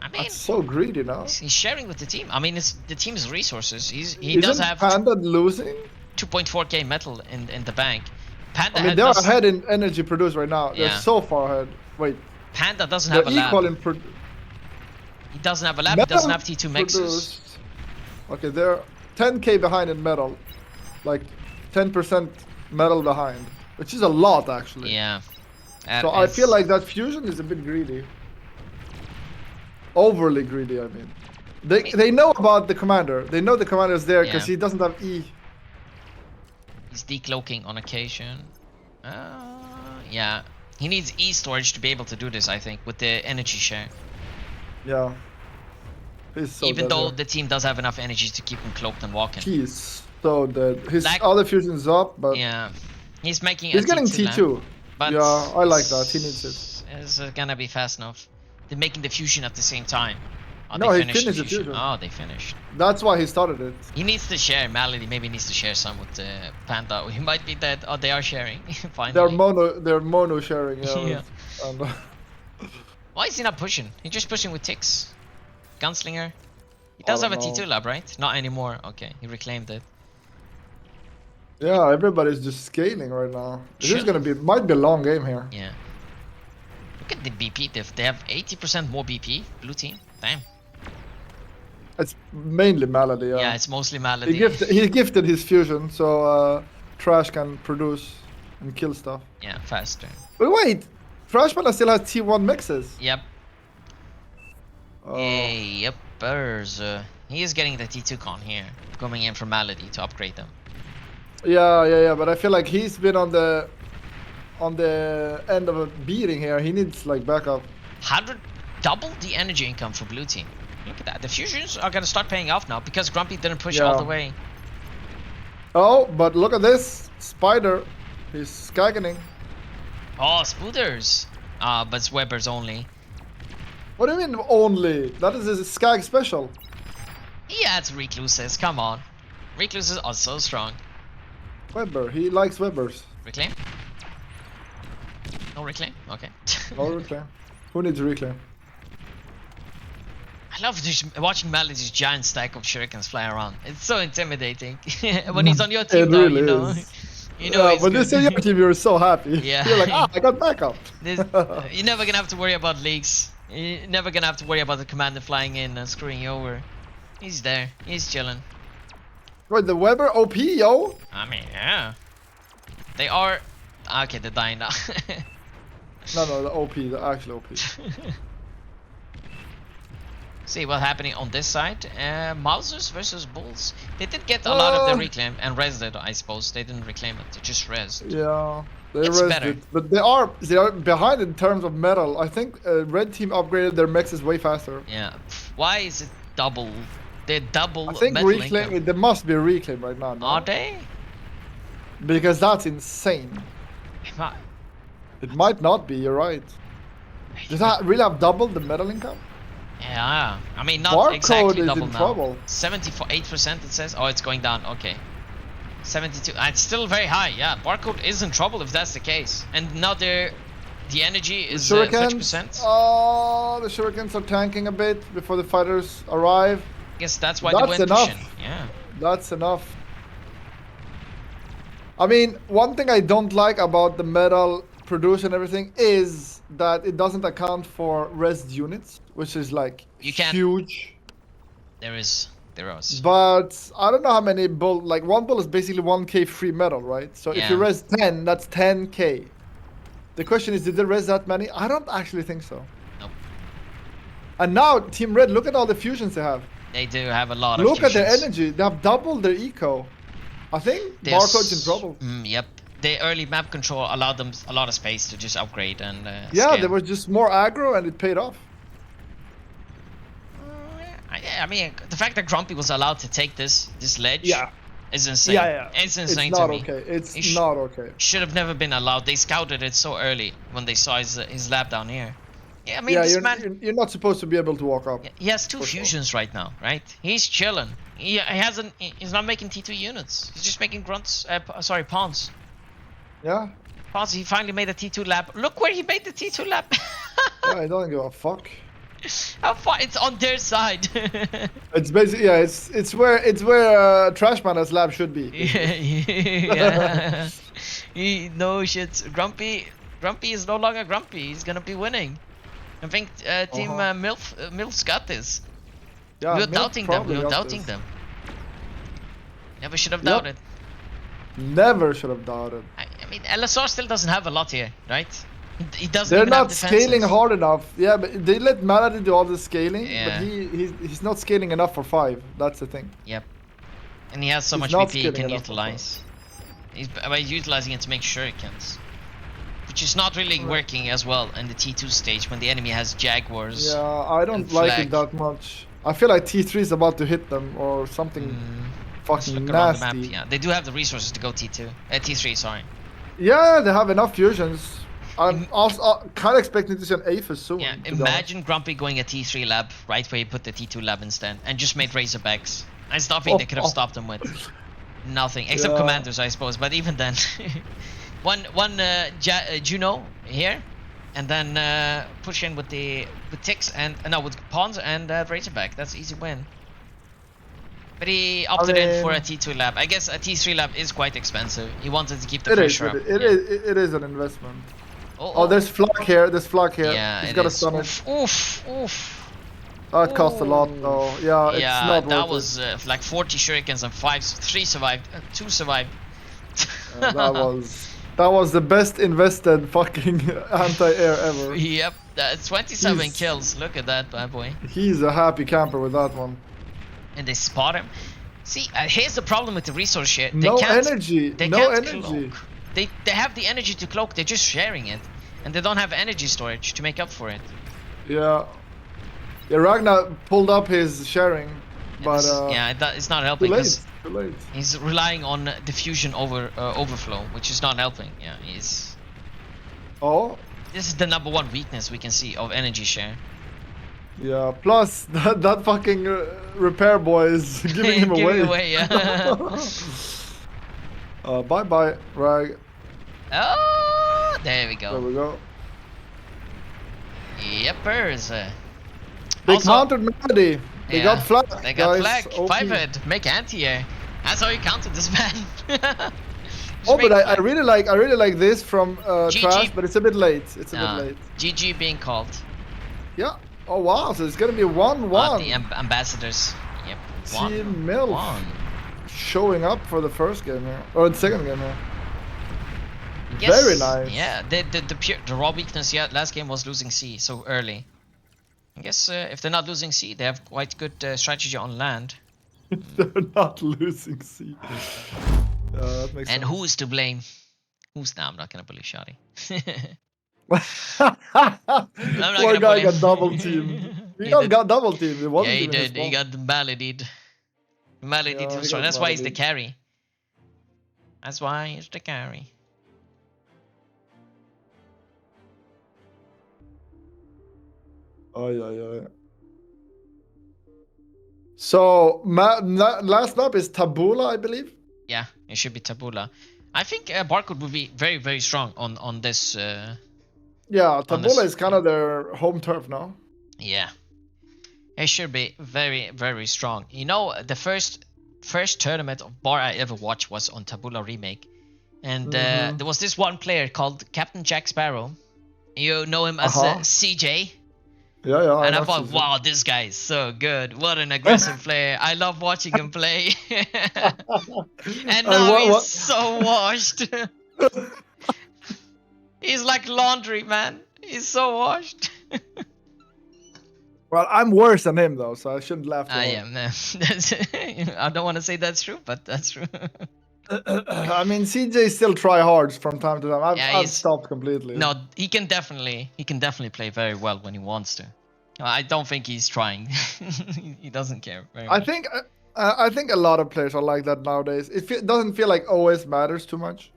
I mean, That's so greedy now. he's sharing with the team. I mean, it's the team's resources. He Isn't does have Panda losing? 2.4k metal in the bank. Panda I mean, had they're does- ahead in energy produced right now. They're Yeah. so far ahead. Wait, Panda doesn't they're have a equal lab. in He doesn't have a lab. He doesn't have T2 mexes. produced. Okay, they're 10k behind in metal, like 10% metal behind, which is a lot actually. Yeah. So I feel like that fusion is a bit greedy. Overly greedy, I mean. They know about the commander. They know the commander is there because Yeah. he doesn't have E. he's decloaking on occasion. Yeah. He needs E storage to be able to do this, I think, with the energy share. Yeah. He's so Even dead though here. the team does have enough energy to keep him cloaked and walking. He's so dead. His Like- other fusion's up, but Yeah. He's making he's a getting T2 T2. lap, but Yeah, I like that. He needs it. It's gonna be fast enough. They're making the fusion at the same time. Oh, No, they he finished finished the fusion. Oh, they finished. That's why he started it. He needs to share. Malady maybe needs to share some with Panda. He might be dead. Oh, they are sharing. Finally. They're mono sharing. Yeah. Yeah. And, Why is he not pushing? He's just pushing with ticks. Gunslinger. He does I have a don't T2 know. lab, right? Not anymore. Okay, he reclaimed it. yeah, everybody's just scaling right now. This is Sure. gonna be might be a long game here. Yeah. Look at the BP diff. They have 80% more BP. Blue team. Damn. It's mainly Malady. Yeah, it's mostly he Malady. gifted his fusion, so Trash can produce and kill stuff. Yeah, faster. But wait, Trash Panda still has T1 mixes. Yep. Oh. Hey, yuppers. He is getting the T2 con here. Coming in from Malady to upgrade them. Yeah. But I feel like he's been on the end of a beating here. He needs like backup. 100 double the energy income for blue team. Look at that. The fusions are gonna start paying off now because Grumpy didn't push all Yeah. the way. Oh, but look at this Spider. He's skaggening. Oh, spooters. But it's Webbers only. What do you mean only? That is his skag special. He adds recluses. Come on. Recluses are so strong. Weber. He likes Webbers. Reclaim? No reclaim? Okay. No reclaim. Who needs reclaim? I love just watching Malady's giant stack of shurikens fly around. It's so intimidating. When he's on your team, It though, really you know. is. You know Yeah, he's but good. this is your team, you're so happy. Yeah. You're like, I got backup. You're never gonna have to worry about leaks. You're never gonna have to worry about the commander flying in and screwing you over. He's there. He's chilling. Wait, the Weber OP, yo? I mean, yeah. They are... Okay, they're dying now. No, the OP, the actual OP. See what's happening on this side. Mousers versus Bulls. They did get a lot of the reclaim and rezzed it, I suppose. They didn't reclaim it. They just rezzed. Yeah, they It's rested better. it. But they are behind in terms of metal. I think red team upgraded their mexes way faster. Yeah. Why is it double? They're double I think metal reclaim. income. There must be a reclaim right now. No? Are they? Because that's insane. It might not be. You're right. Does that really have doubled the metal income? Yeah. I mean, not Barcode exactly is double in now. trouble. 78% it says. Oh, it's going down. Okay. 72. It's still very high. Yeah. Barcode is in trouble if that's the case. And now the energy is The shurikens. 30%. Oh, the shurikens are tanking a bit before the fighters arrive. Guess that's why That's they went enough. pushing. Yeah. That's enough. I mean, one thing I don't like about the metal produce and everything is that it doesn't account for rest units, which is like You can't- huge. There is. But I don't know how many bull. Like one bull is basically 1k free metal, right? So if you Yeah. res 10, that's 10k. The question is, did they res that many? I don't actually think so. Nope. And now Team Red, look at all the fusions they have. They do have a lot of Look at their fusions. energy. They have doubled their eco. I think There's- Barcode's in trouble. Yep. The early map control allowed them a lot of space to just upgrade and Yeah, scale. there was just more aggro and it paid off. I mean, the fact that Grumpy was allowed to take this ledge Yeah. is insane. It's insane It's to not me. okay. It's He sh- not okay. Should have never been allowed. They scouted it so early when they saw his lab down here. Yeah, I mean, Yeah, this you're, man, you're not supposed to be able to walk up. he has two for sure. fusions right now, right? He's chilling. He hasn't. He's not making T2 units. He's just making grunts. Sorry, pawns. Yeah? Pawns. He finally made a T2 lab. Look where he made the T2 lab. Yeah, I don't give a fuck. How far? It's on their side. It's basically, yeah, it's where Trash Man's lab should be. Yeah. No shit. Grumpy is no longer Grumpy. He's gonna be winning. I think Team MILF's got this. Yeah, we were Milk doubting them. We probably were got doubting this. them. Never should have Yep. doubted. Never should have doubted. I mean, LSR still doesn't have a lot here, right? He doesn't They're even have not scaling defenses. hard enough. Yeah, but they let Malady do all the scaling, Yeah. but he's not scaling enough for 5. That's the thing. Yep. And he has so He's much not BP he scaling can enough for utilize. He's utilizing it to make shurikens. which is not really working as well in the T2 stage when the enemy has Jaguars. Yeah, I don't and like flag. it that much. I feel like T3 is about to hit them or something Let's fucking look around the map. nasty. Yeah, they do have the resources to go T2. T3, sorry. Yeah, they have enough fusions. I'm also kind of expecting to see an Aphis soon. Yeah, to be imagine Grumpy going a T3 lab right where he put the T2 lab instead and just made Razorbacks. There's nothing they could have stopped him with. Nothing, except Yeah. commanders, I suppose. But even then, one Juno here, and then push in with ticks and no, with pawns and Razorback. That's easy win. But he opted in for a T2 lab. I guess a T3 lab is quite expensive. He wanted to keep the pressure up. It is an investment. Oh, Oh, there's flag here. There's flag here. yeah, He's it got a is. stun it. Oof, oof, oof. Oh, it costs a lot though. Yeah, it's Yeah, not that worth was like 40 shurikens and 3 survived, 2 survived. it. That was the best invested fucking anti-air ever. Yep, that's 27 He's- kills. Look at that bad boy. He's a happy camper with that one. And they spot him. See, here's the problem with the resource share. They No can't, energy. They No can't energy. cloak. They have the energy to cloak. They're just sharing it, and they don't have energy storage to make up for it. Yeah. Yeah, Ragnar pulled up his sharing, but Yeah, it's not too helping late. because Too late. he's relying on diffusion overflow, which is not helping. Yeah, he's. Oh, This is the #1 weakness we can see of energy share. yeah. Plus that fucking repair boy is giving him away. Yeah. Bye bye, Rag. Oh, there we There go. we go. Yepers. They Also- countered Melody. They got flag. They got guys. flag. OP. 5-head. Make anti-air. That's how you counted this man. Oh, but I really like this from GG. Trash, but it's a bit late. It's a bit No. late. GG being called. Yeah. Oh wow, so it's gonna be 1-1. The ambassadors. Yep. Team MILF 1-1. showing up for the first game here, or the second game here. Yes, Very nice. Yeah, the raw weakness. Yeah, last game was losing C so early. I guess if they're not losing C, they have quite good strategy on land. They're not losing C. That makes And sense. who is to blame? Nah, I'm not gonna bully Shadi. Poor gonna guy bully got him. double teamed. He He got, did. got double teamed. It wasn't Yeah, he even his did. He fault. got the maladied. Maladied Yeah, too he strong. got That's why he's the maladied. carry. That's why he's the carry. Oh yeah. So last map is Tabula, I believe. Yeah, it should be Tabula. I think Barcode would be very, very strong on this. Yeah, Tabula this- is kind of their home turf now. Yeah, it should be very, very strong. You know, the first tournament of Bar I ever watched was on Tabula Remake, and there was this one player called Captain Jack Sparrow. You know him as CJ. Yeah. And I know thought, CJ. wow, this guy is so good. What an aggressive player. I love watching him play. And now what- he's so washed. He's like laundry, man. He's so washed. Well, I'm worse than him though, so I shouldn't laugh. Too I hard. am. I don't want to say that's true, but that's true. I mean, CJ still try hard from time to time. I've he's- stopped completely. No, he can definitely play very well when he wants to. I don't think he's trying. He doesn't care very much. I think a lot of players are like that nowadays. It doesn't feel like OS matters too much.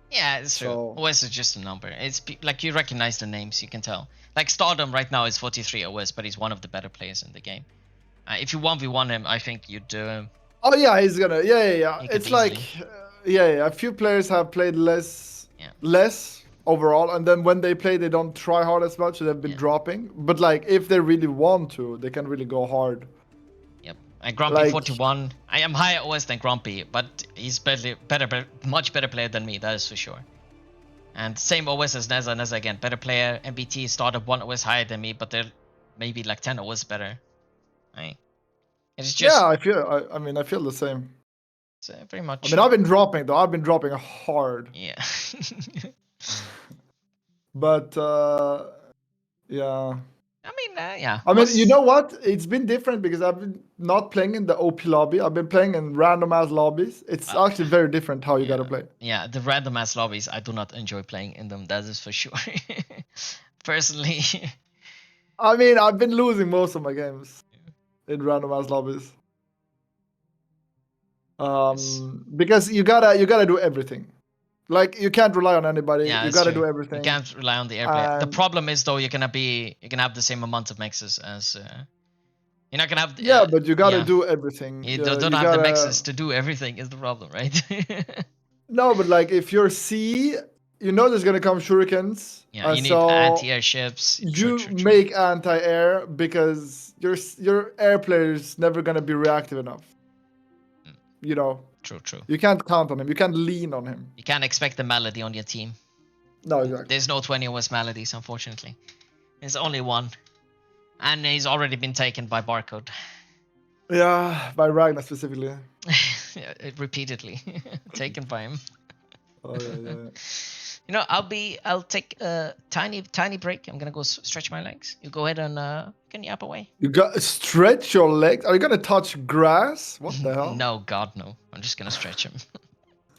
Yeah, it's true. So- OS is just a number. It's like you recognize the names, you can tell. Like Stardom right now is 43 OS, but he's one of the better players in the game. If you 1v1 him, I think you'd do him. Oh yeah, he's gonna. Yeah. He could It's like, yeah. A few players have played less overall, and then when they play, they don't try hard as much. So they've been dropping. But like, if they really want to, they can really go hard. Yep. Grumpy 41. I am higher OS than Grumpy, but he's much better player than me. That is for sure. And same OS as Neza. Neza again, better player. MBT started 1 OS higher than me, but they're maybe like 10 OS better. Right? It's just. Yeah, I mean, I feel the same. It's, pretty much. I mean, I've been dropping though. I've been dropping hard. Yeah. But yeah. I mean, Yeah. I mean, you know what? It's been different because I've been not playing in the OP lobby. I've been playing in random ass lobbies. It's actually very different how you gotta play. Yeah, the random ass lobbies, I do not enjoy playing in them. That is for sure. Personally. I mean, I've been losing most of my games in random ass lobbies. Because you gotta do everything. Like you can't rely on anybody. Yeah, You it's gotta true. do everything. You can't rely on the airplay. The And problem is though, you're gonna have the same amount of mexes as. You're not gonna have. yeah, but you gotta yeah. do everything. You Yeah, don't you have the gotta. mexes to do everything. Is the problem, right? No, but like if you're C, you know there's gonna come shurikens. Yeah, you need so anti-air ships. you make anti-air because your air player's never gonna be reactive enough. You know. True. You can't count on him. You can't lean on him. You can't expect the melody on your team. No, exactly. There's no 20 OS melodies, unfortunately. There's only one. And he's already been taken by BARCODE. Yeah, by Ragnar specifically. Repeatedly. Taken by him. Oh, yeah. You know, I'll take a tiny break. I'm gonna go stretch my legs. You go ahead and can yap away. You got stretch your legs? Are you gonna touch grass? What the hell? No, God, no. I'm just gonna stretch him.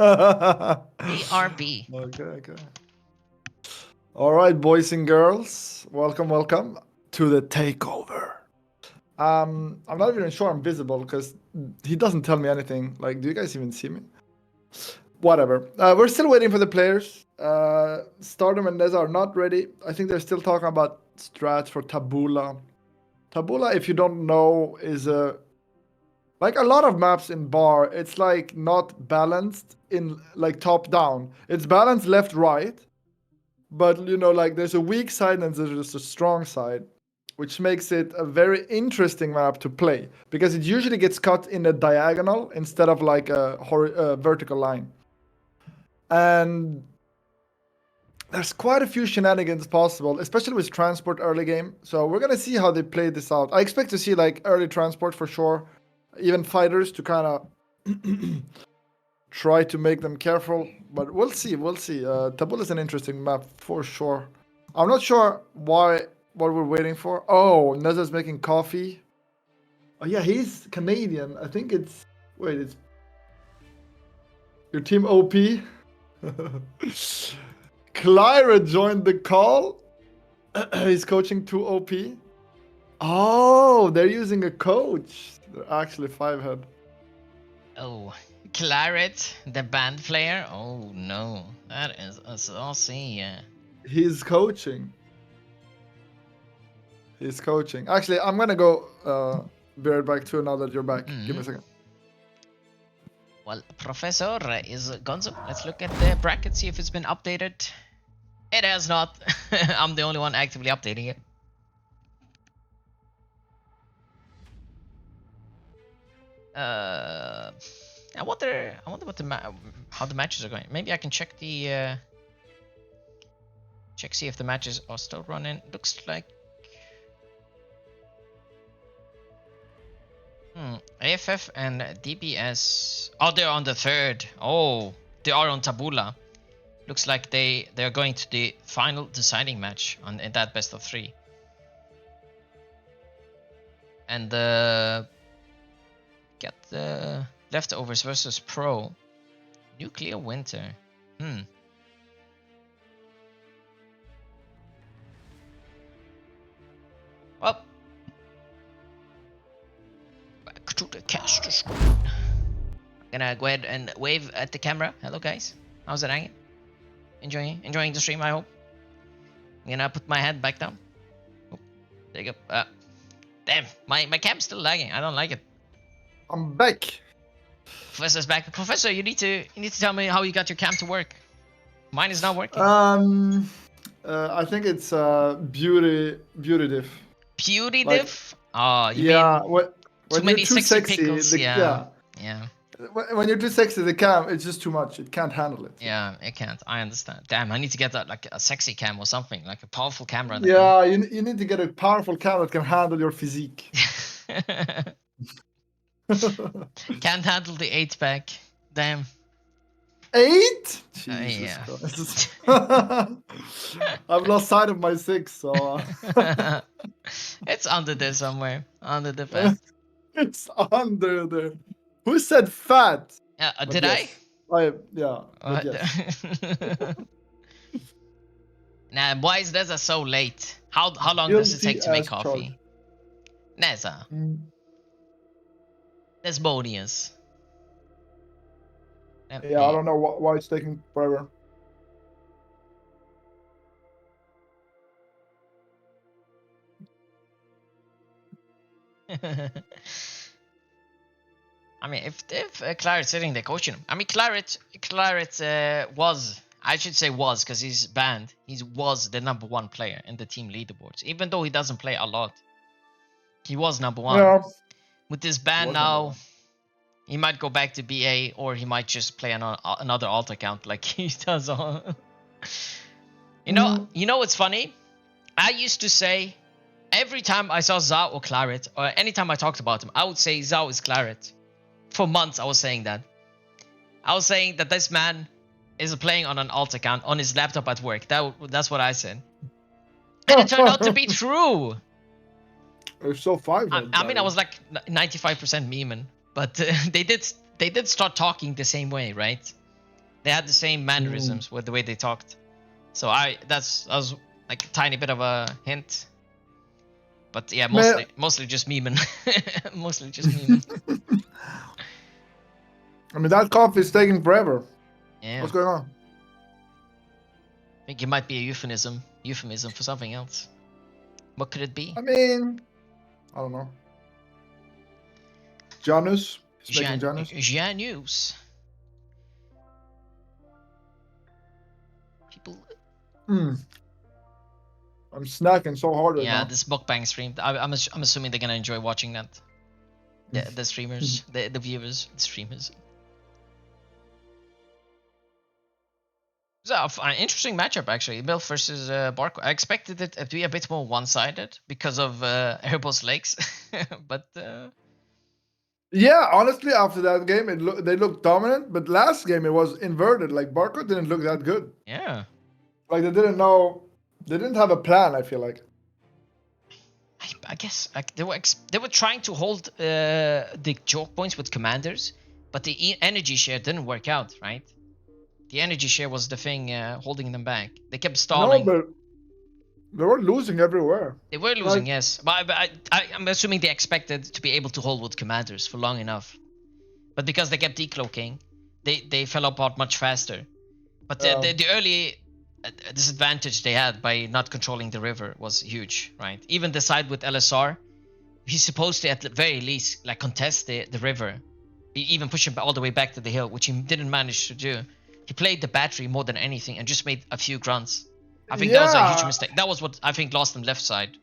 BRB. Okay. All right, boys and girls, welcome to the takeover. I'm not even sure I'm visible because he doesn't tell me anything. Like, do you guys even see me? Whatever. We're still waiting for the players. Stardom and Neza are not ready. I think they're still talking about strats for Tabula. Tabula, if you don't know, is like a lot of maps in Bar. It's like not balanced in like top down. It's balanced left right, but you know, like there's a weak side and there's just a strong side, which makes it a very interesting map to play because it usually gets cut in a diagonal instead of like a vertical line. And there's quite a few shenanigans possible, especially with transport early game. So we're gonna see how they play this out. I expect to see like early transport for sure, even fighters to kind of try to make them careful. But we'll see. Tabula is an interesting map for sure. I'm not sure what we're waiting for. Oh, Neza's making coffee. Oh yeah, he's Canadian. I think it's your team OP. Clyra joined the call. He's coaching 2 OP. Oh, they're using a coach. They're actually 5-head. Oh, Claret, the band player? Oh no, that is a saucy, yeah. He's coaching. Actually, I'm gonna go be right back too now that you're back. Give me a second. Well, Professor is Gonzo. Let's look at the bracket, see if it's been updated. It has not. I'm the only one actively updating it. I wonder what how the matches are going. Maybe I can check the see if the matches are still running. Looks like AFF and DBS. Oh, they're on the 3rd. Oh, they are on Tabula. Looks like they're going to the final deciding match in that best of 3. And get the leftovers versus Pro. Nuclear Winter. Well, back to the caster screen. Gonna go ahead and wave at the camera. Hello guys, how's it hanging? Enjoying the stream, I hope. I'm gonna put my head back down. Oh, there you go. Damn, my cam's still lagging. I don't like it. I'm back. Professor's back. Professor, you need to tell me how you got your cam to work. Mine is not working. I think it's beauty diff. Beauty like, diff? Oh, you yeah, mean when too many you're too sexy sexy, pickles? Yeah. When you're too sexy, the cam, it's just too much. It can't handle it. Yeah, it can't. I understand. Damn, I need to get that like a sexy cam or something, like a powerful camera. Yeah, you need to get a powerful camera that can handle your physique. Can't handle the 8-pack. Damn. 8? Jesus Yeah. Christ. I've lost sight of my 6, so. It's under there somewhere. Under the fan. It's under there. Who said fat? But Did I? yes. Yeah, but yes. Nah, why is Neza so late? How long does it Guilty take to make as charged. coffee? Neza. Mm. Desmodius. Yeah, I don't know why it's taking forever. I mean, if Claret's sitting there coaching him, I mean, Claret was, I should say was, because he's banned. He was the #1 player in the team leaderboards, even though he doesn't play a lot. He was #1. Yeah. With this ban now, he might go back to BA, or he might just play another alt account like he does on. You know what's funny? I used to say every time I saw Zao or Claret, or anytime I talked about him, I would say Zao is Claret. For months, I was saying that. I was saying that this man is playing on an alt account on his laptop at work. That's what I said. And it turned out to be true. They're so five. I mean, I was like 95% memeing, but they did start talking the same way, right? They had the same mannerisms with the way they talked. So I was like a tiny bit of a hint. But yeah, mostly just memeing. Mostly just memeing. I mean, that coffee is taking forever. Yeah. What's going on? I think it might be a euphemism for something else. What could it be? I mean, I don't know. Janus? He's making Janus? Janus. People... I'm snacking so hard right now. Yeah, this mukbang stream. I'm assuming they're gonna enjoy watching that. The streamers, the viewers, the streamers. So an interesting matchup actually, MILF versus BARCODE. I expected it to be a bit more one-sided because of Airbus Lakes, but yeah, honestly, after that game, they looked dominant. But last game it was inverted. Like BARCODE didn't look that good. Yeah. Like they didn't know. They didn't have a plan. I feel like. I guess like they were trying to hold the choke points with commanders, but the energy share didn't work out, right? The energy share was the thing holding them back. They kept stalling. No, but they were losing everywhere. They were losing, yes. But I'm assuming they expected to be able to hold with commanders for long enough. But because they kept decloaking, they fell apart much faster. But the early disadvantage they had by not controlling the river was huge, right? Even the side with LSR, he's supposed to at the very least like contest the river. Even push him all the way back to the hill, which he didn't manage to do. He played the battery more than anything and just made a few grunts. I think that was a huge mistake. That was what I think lost them left side.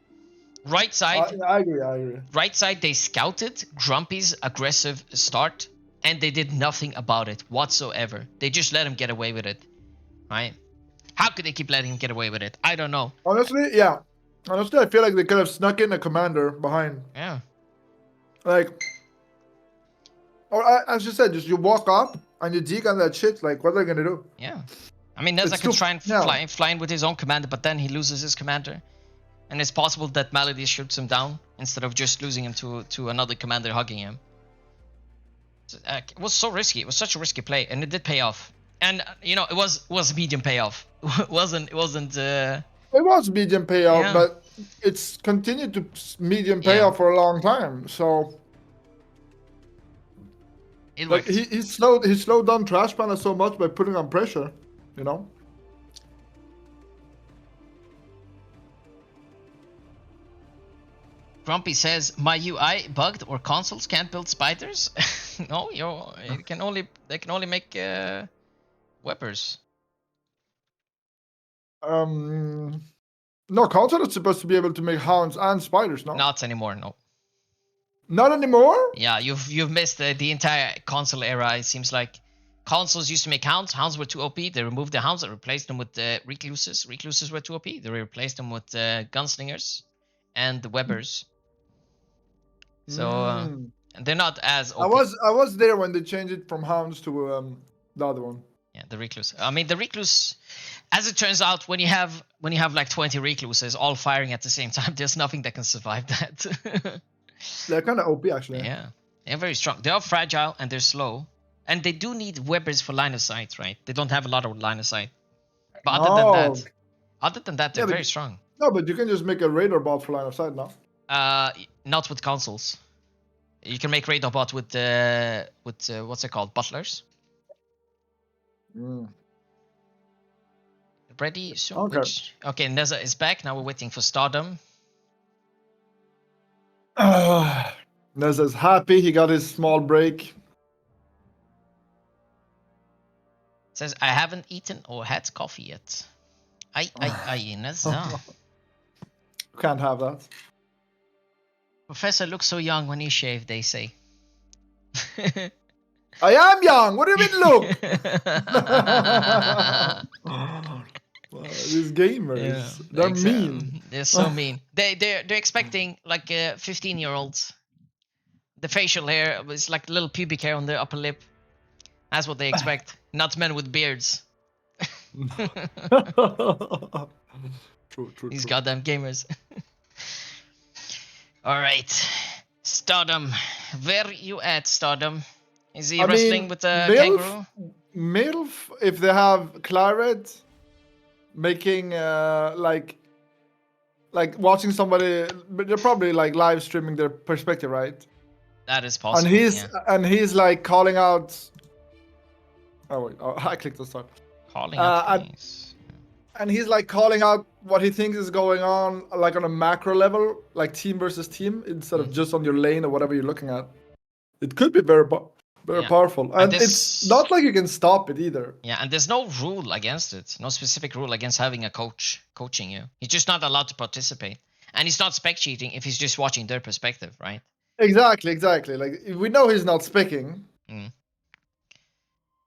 Right side. I agree. Right side, they scouted Grumpy's aggressive start and they did nothing about it whatsoever. They just let him get away with it, right? How could they keep letting him get away with it? I don't know. Honestly, yeah. Honestly, I feel like they could have snuck in a commander behind. Yeah. Like, or as you said, just you walk up and you deke on that shit. Like, what are they gonna do? Yeah. I mean, Neza can try and fly in with his own commander, but then he loses his commander. And it's possible that Melody shoots him down instead of just losing him to another commander hugging him. It was so risky. It was such a risky play, and it did pay off. And you know, it was medium payoff. It wasn't. It was medium payoff, but it's continued to medium payoff for a long time. So it like he slowed down Trash Panda so much by putting on pressure, you know. Grumpy says, my UI bugged or consoles can't build spiders? No, they can only make weapons. No, console is supposed to be able to make hounds and spiders, no? Not anymore, no. Not anymore? Yeah, you've missed the entire console era. It seems like consoles used to make hounds. Hounds were too OP. They removed the hounds and replaced them with recluses. Recluses were too OP. They replaced them with gunslingers and the webbers. So they're not as OP. I was there when they changed it from hounds to the other one. Yeah, the recluse. I mean, the recluse. As it turns out, when you have like 20 recluses all firing at the same time, there's nothing that can survive that. They're kind of OP actually. Yeah, they're very strong. They are fragile and they're slow, and they do need weapons for line of sight, right? They don't have a lot of line of sight. But other than that, they're Yeah, but very strong. No, but you can just make a radar bot for line of sight now. Not with consoles. You can make radar bot with what's it called, butlers. Ready soon. Okay. Okay, Neza is back. Now we're waiting for Stardom. Neza's happy. He got his small break. Says I haven't eaten or had coffee yet. I Neza. Can't have that. Professor looks so young when he shaved, they say. I am young. What do you mean, look? These gamers, they're mean. They're so mean. They're expecting like 15-year-olds. The facial hair is like little pubic hair on their upper lip. That's what they expect. Not men with beards. True. These goddamn gamers. All right, Stardom. Where you at, Stardom? Is he wrestling with a kangaroo? MILF, if they have Claret, making like watching somebody, but they're probably like live streaming their perspective, right? That is possible. And he's like calling out. Oh wait, I clicked on start. Calling out things. And he's like calling out what he thinks is going on, like on a macro level, like team versus team, instead of just on your lane or whatever you're looking at. It could be very powerful, and it's not like you can stop it either. Yeah, and there's no rule against it. No specific rule against having a coach coaching you. He's just not allowed to participate, and he's not spec cheating if he's just watching their perspective, right? Exactly. Like we know he's not specking.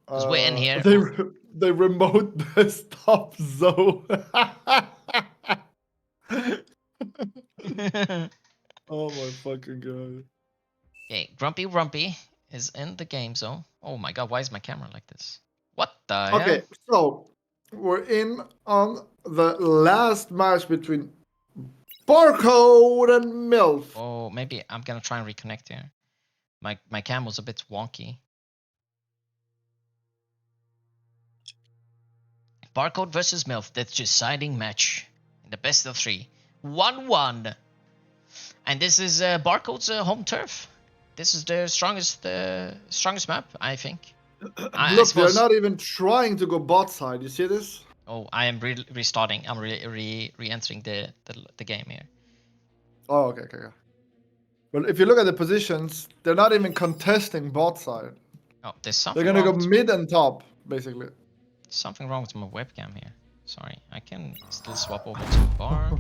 Because we're in here. They remote the stop zone. Oh my fucking god. Okay, Grumpy is in the game zone. Oh my god, why is my camera like this? What the hell? Okay, so we're in on the last match between Barcode and MILF. Oh, maybe I'm gonna try and reconnect here. My cam was a bit wonky. Barcode versus MILF, the deciding match in the best of 3. 1-1. And this is Barcode's home turf. This is the strongest map, I think. Look, they're not even trying to go bot side. You see this? Oh, I am restarting. I'm re-entering the game here. Oh, okay. Well, if you look at the positions, they're not even contesting bot side. Oh, there's something. They're gonna go mid and top, basically. Something wrong with my webcam here. Sorry, I can still swap over to bar.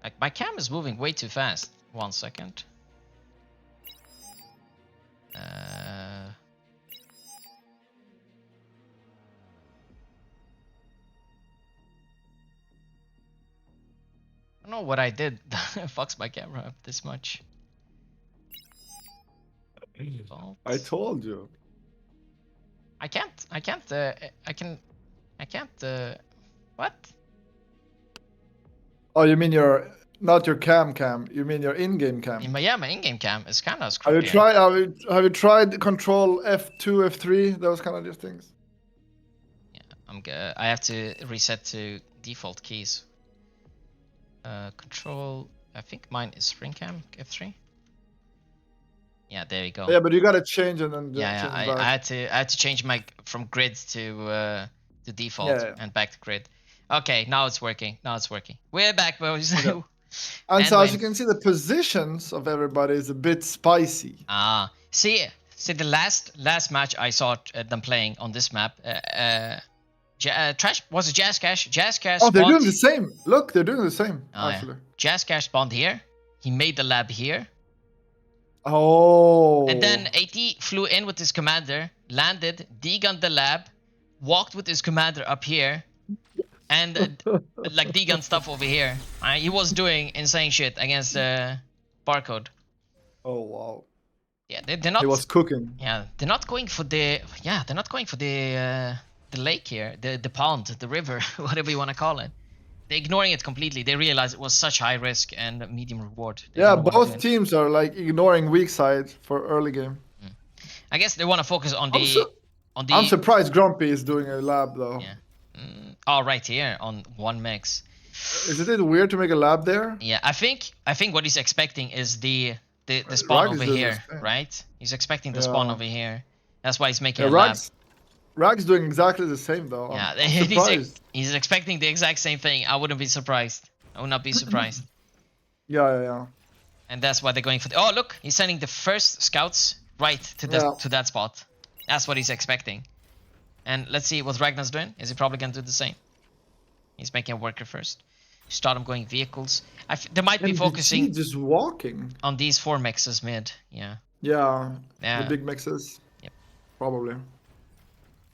Like my cam is moving way too fast. 1 second. I don't know what I did. Fucks my camera up this much. I told you. I can't. What? Oh, you mean not your cam? You mean your in-game cam? Yeah, my in-game cam is kind of screwed. Have you tried Control F2, F3? Those kind of just things. Yeah, I'm good. I have to reset to default keys. Control. I think mine is spring cam F3. Yeah, there you go. Yeah, but you gotta change it and I had to change my from grid to default and back to grid. Okay, now it's working. We're back, boys. Okay. And so as you can see, the positions of everybody is a bit spicy. See the last match I saw them playing on this map. Trash was it Jazz Cash? Oh, they're doing the same. Look, they're doing the same. Actually, Jazz Cash spawned here. He made the lab here. Oh. And then AT flew in with his commander, landed, degunned the lab, walked with his commander up here, and like degun stuff over here. He was doing insane shit against Barcode. Oh wow. Yeah, they're not. He was cooking. Yeah, they're not going for the. Yeah, they're not going for the the lake here, the pond, the river, whatever you want to call it. They're ignoring it completely. They realize it was such high risk and medium reward. They Yeah, don't wanna do both it. teams are like ignoring weak side for early game. I guess they want to focus on I'm, the su- on the I'm surprised Grumpy is doing a lab though. yeah. Oh, right here on one mix. Isn't it weird to make a lab there? Yeah, I think what he's expecting is the spawn Rag is over doing the here, same. right? He's expecting the spawn Yeah. over here. That's why he's making Yeah, a lab. Rag's doing exactly the same though. Yeah, I'm surprised. he's expecting the exact same thing. I wouldn't be surprised. I would not be surprised. Yeah. And that's why they're going for the... Oh, look! He's sending the first scouts right to to that spot. That's what he's expecting. And let's see what Ragnar's doing. Is he probably going to do the same? He's making a worker first. Start him going vehicles. They might be MBT focusing just walking. on these 4 mixes mid. Yeah. Yeah, Yeah. the big mixes. Yep. Probably.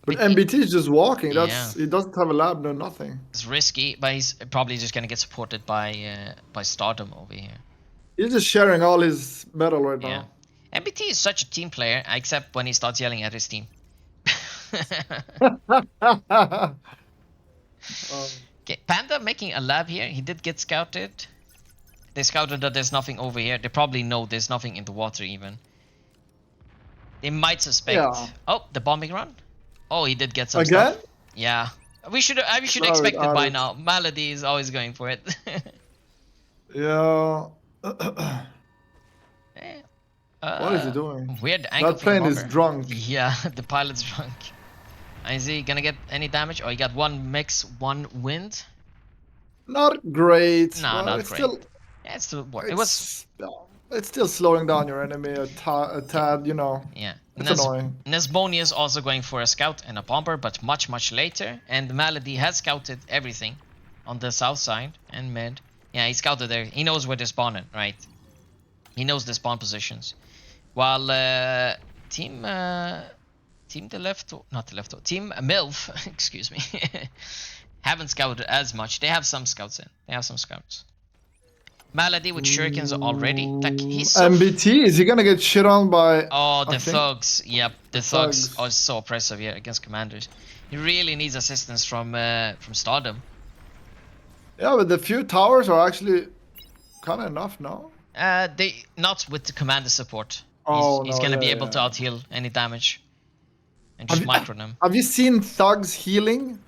But Big- MBT is just walking. Yeah. He doesn't have a lab, no nothing. It's risky, but he's probably just going to get supported by Stardom over here. He's just sharing all his metal right Yeah. now. MBT is such a team player, except when he starts yelling at his team. Okay, Panda making a lab here. He did get scouted. They scouted that there's nothing over here. They probably know there's nothing in the water even. They might suspect. Yeah. Oh, the bombing run. Oh, he did get some Again? stuff. Yeah. We should Sorry, expect it by Alex. now. Malady is always going for it. Yeah. Eh, What is he doing? Weird angle That for the plane is bomber. drunk. Yeah, the pilot's drunk. Is he gonna get any damage? Oh, he got 1 mix, 1 wind. Not great. No, but not it's great. Still, Yeah, it's still it was it's still slowing down your enemy a tad, you know. yeah. It's annoying. Nesboni is also going for a scout and a bomber, but much later. And Malady has scouted everything on the south side and mid. Yeah, he scouted there. He knows where they're spawning, right? He knows the spawn positions. While team Team MILF, excuse me, haven't scouted as much. They have some scouts in. They have some scouts. Malady with shurikens already. Like he's so MBT, is he gonna get shit on by... Oh, the I think- thugs. Yep, the thugs thugs. are so oppressive here against commanders. He really needs assistance from Stardom. Yeah, but the few towers are actually kind of enough now. They not with the commander support. Oh, He's no, gonna be yeah, able yeah. to out heal any damage and just micro them. Have you seen thugs healing?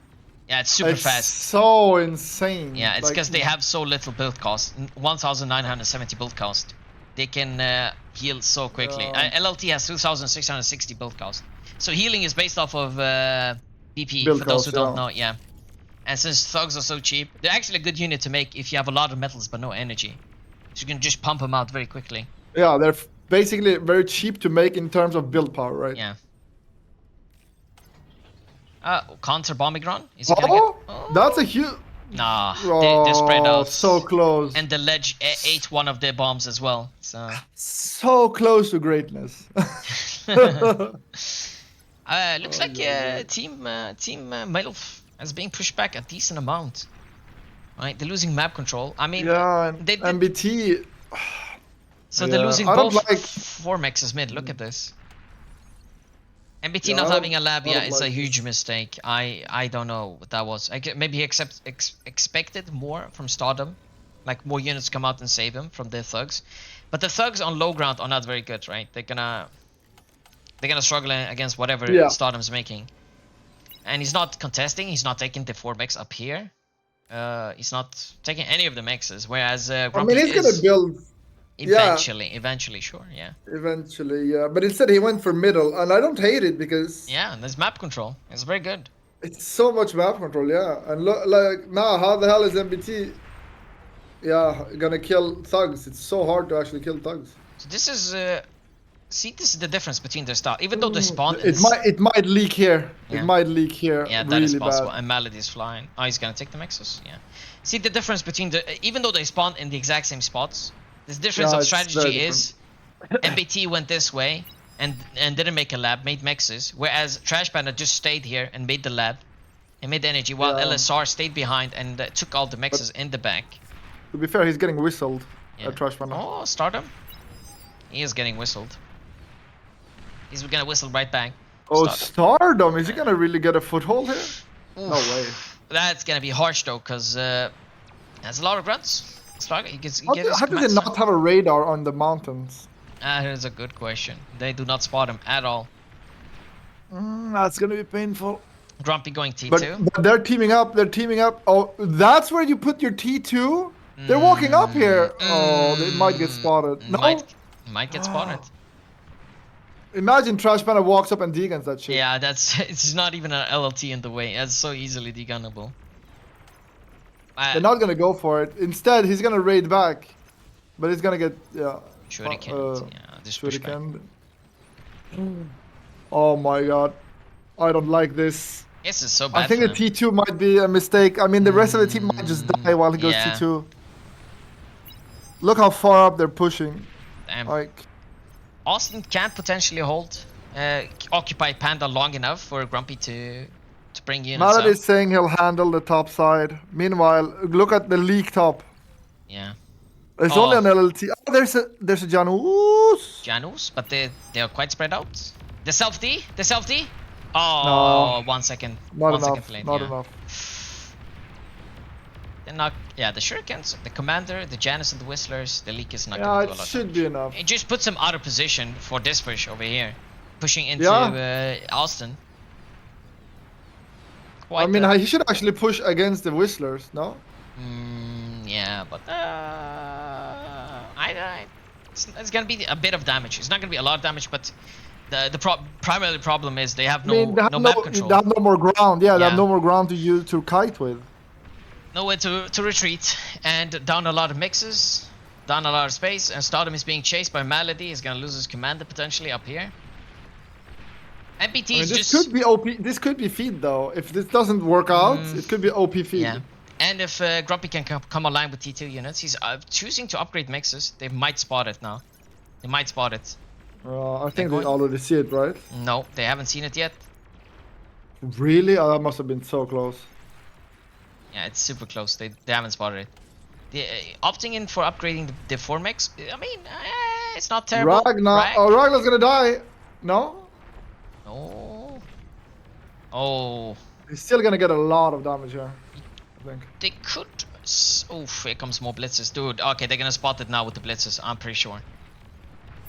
Yeah, it's super It's fast. so insane. Yeah, it's Like, because they have so little build cost. 1,970 build cost. They can heal so quickly. Yeah. LLT has 2,660 build cost. So healing is based off of BP, Build for those who cost, don't yeah. know, yeah. And since thugs are so cheap, they're actually a good unit to make if you have a lot of metals but no energy. So you can just pump them out very quickly. Yeah, they're basically very cheap to make in terms of build power, right? Yeah. Counter bombing run? Is he gonna get... Oh, that's a huge... Nah, they're spread out. So close. And the ledge ate one of their bombs as well. So So close to greatness. looks like team MILF is being pushed back a decent amount. Right, they're losing map control. I mean, Yeah, and they did- MBT... so they're yeah, losing I don't both like- 4 mexes mid. Look at this. MBT Yeah, not I don't- having a lab, I yeah, don't it's a like huge this. mistake. I don't know what that was. Maybe he expected more from Stardom, like more units come out and save him from their thugs. But the thugs on low ground are not very good, right? They're gonna struggle against whatever Yeah. Stardom's making. And he's not contesting. He's not taking the 4 mechs up here. He's not taking any of the mexes. Whereas I Grumpy mean, he's is gonna build eventually, sure, yeah. eventually, yeah. But instead he went for middle, and I don't hate it because Yeah, and there's map control. It's very good. it's so much map control, yeah. And look, like, now, how the hell is MBT, yeah, gonna kill thugs? It's so hard to actually kill thugs. So this is see, this is the difference between their style. Even though they spawn, It might leak here. Yeah. It might leak here. yeah, that really is possible. bad. And Melody's flying. Oh, he's gonna take the mexes. Yeah. See the difference between even though they spawn in the exact same spots, the difference Yeah, of it's very strategy is MBT went this way and didn't make a lab, made mexes, whereas Trash Panda just stayed here and made the lab and made the energy, while Yeah. LSR stayed behind and took all the mexes in the back. To be fair, he's getting whistled Yeah. at Trash Panda. Oh, Stardom. He is getting whistled. He's gonna whistle right back. Oh, Stardom. Stardom. Is he gonna really get a foothold here? No way. That's gonna be harsh though, cause has a lot of grunts. He gets How his do they command not have a radar on the mountains? That is a good question. They do not spot him at all. That's gonna be painful. Grumpy going T2. But they're teaming up. They're teaming up. Oh, that's where you put your T2. They're walking up here. Oh, they might get spotted. No. Might get spotted. Imagine Trash Panda walks up and deguns that shit. Yeah, it's not even an LLT in the way. It's so easily degunnable. They're not gonna go for it. Instead, he's gonna raid back, but he's gonna get Shuriken. Yeah, just push back. Oh my god, I don't like this. This is so bad. I think the T2 might be a mistake. I mean, the rest of the team might just die while he goes T2. Look how far up they're pushing. Damn. Like, Austin can potentially hold, occupy Panda long enough for Grumpy to bring units up. Malad is saying he'll handle the top side. Meanwhile, look at the leak top. Yeah. There's only an LLT. Oh, there's a Janus. Janus, but they are quite spread out. The self D. Oh, No. 1 second. Not 1 second enough. late. Not yeah. enough. They're not. Yeah, the Shurikens, the Commander, the Janus, and the Whistlers. The leak is not Yeah, gonna do a it lot. should be enough. It just puts him out of position for this push over here, pushing into Austin. I mean, he should actually push against the Whistlers, no? Yeah, but it's gonna be a bit of damage. It's not gonna be a lot of damage, but the primary problem is they have no map control. They have no more ground. Yeah, they have no more ground to use to kite with. Nowhere to retreat, and down a lot of mixes, down a lot of space, and Stardom is being chased by Malady. He's gonna lose his commander potentially up here. MPT is this just could be OP. This could be feed though. If this doesn't work out, it could be OP feed. Yeah. And if Grumpy can come online with T2 units, he's choosing to upgrade mixes. They might spot it now. They might spot it. I think they already see it, right? No, they haven't seen it yet. Really? Oh, that must have been so close. Yeah, it's super close. They haven't spotted it. Opting in for upgrading the 4 mix, I mean, it's not terrible. Ragnar's gonna die. No? No. Oh. He's still gonna get a lot of damage here, I think. They could... Oh, here comes more blitzes. Dude, okay, they're gonna spot it now with the blitzes, I'm pretty sure.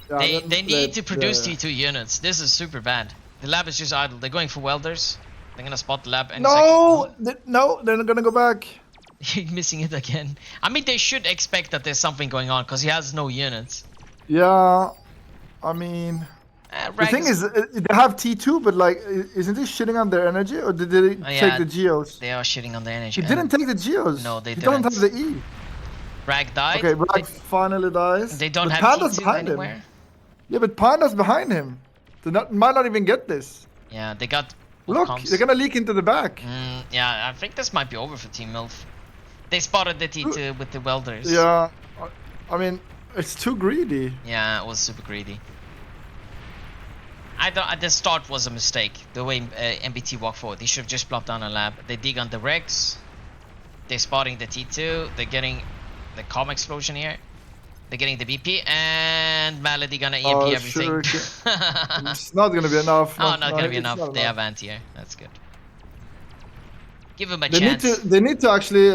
Yeah, they need to produce T2 units. This is super bad. The lab is just idle. They're going for welders. They're gonna spot the lab any second. No, they're not gonna go back. Missing it again. I mean, they should expect that there's something going on because he has no units. Yeah, I mean... the thing is, they have T2, but like, isn't he shitting on their energy, or did they take the Geos? They are shitting on the energy. He didn't take the Geos. No, they didn't. didn't. He doesn't have the E. Rag died. Okay, Rag finally dies. They don't have Panda's T2 behind anywhere. him. Yeah, but Panda's behind him. They might not even get this. Yeah, they got... Look, they're gonna leak into the back. Yeah, I think this might be over for Team MILF. They spotted the T2 with the welders. Yeah, I mean, it's too greedy. Yeah, it was super greedy. At the start was a mistake. The way MBT walked forward, they should have just plopped down a lab. They dig on the Rex. They're spotting the T2. They're getting the calm explosion here. They're getting the BP, and Malady gonna EMP everything. It's not gonna be enough. Not gonna be enough. They have anti here. That's good. Give him a chance. They need to actually.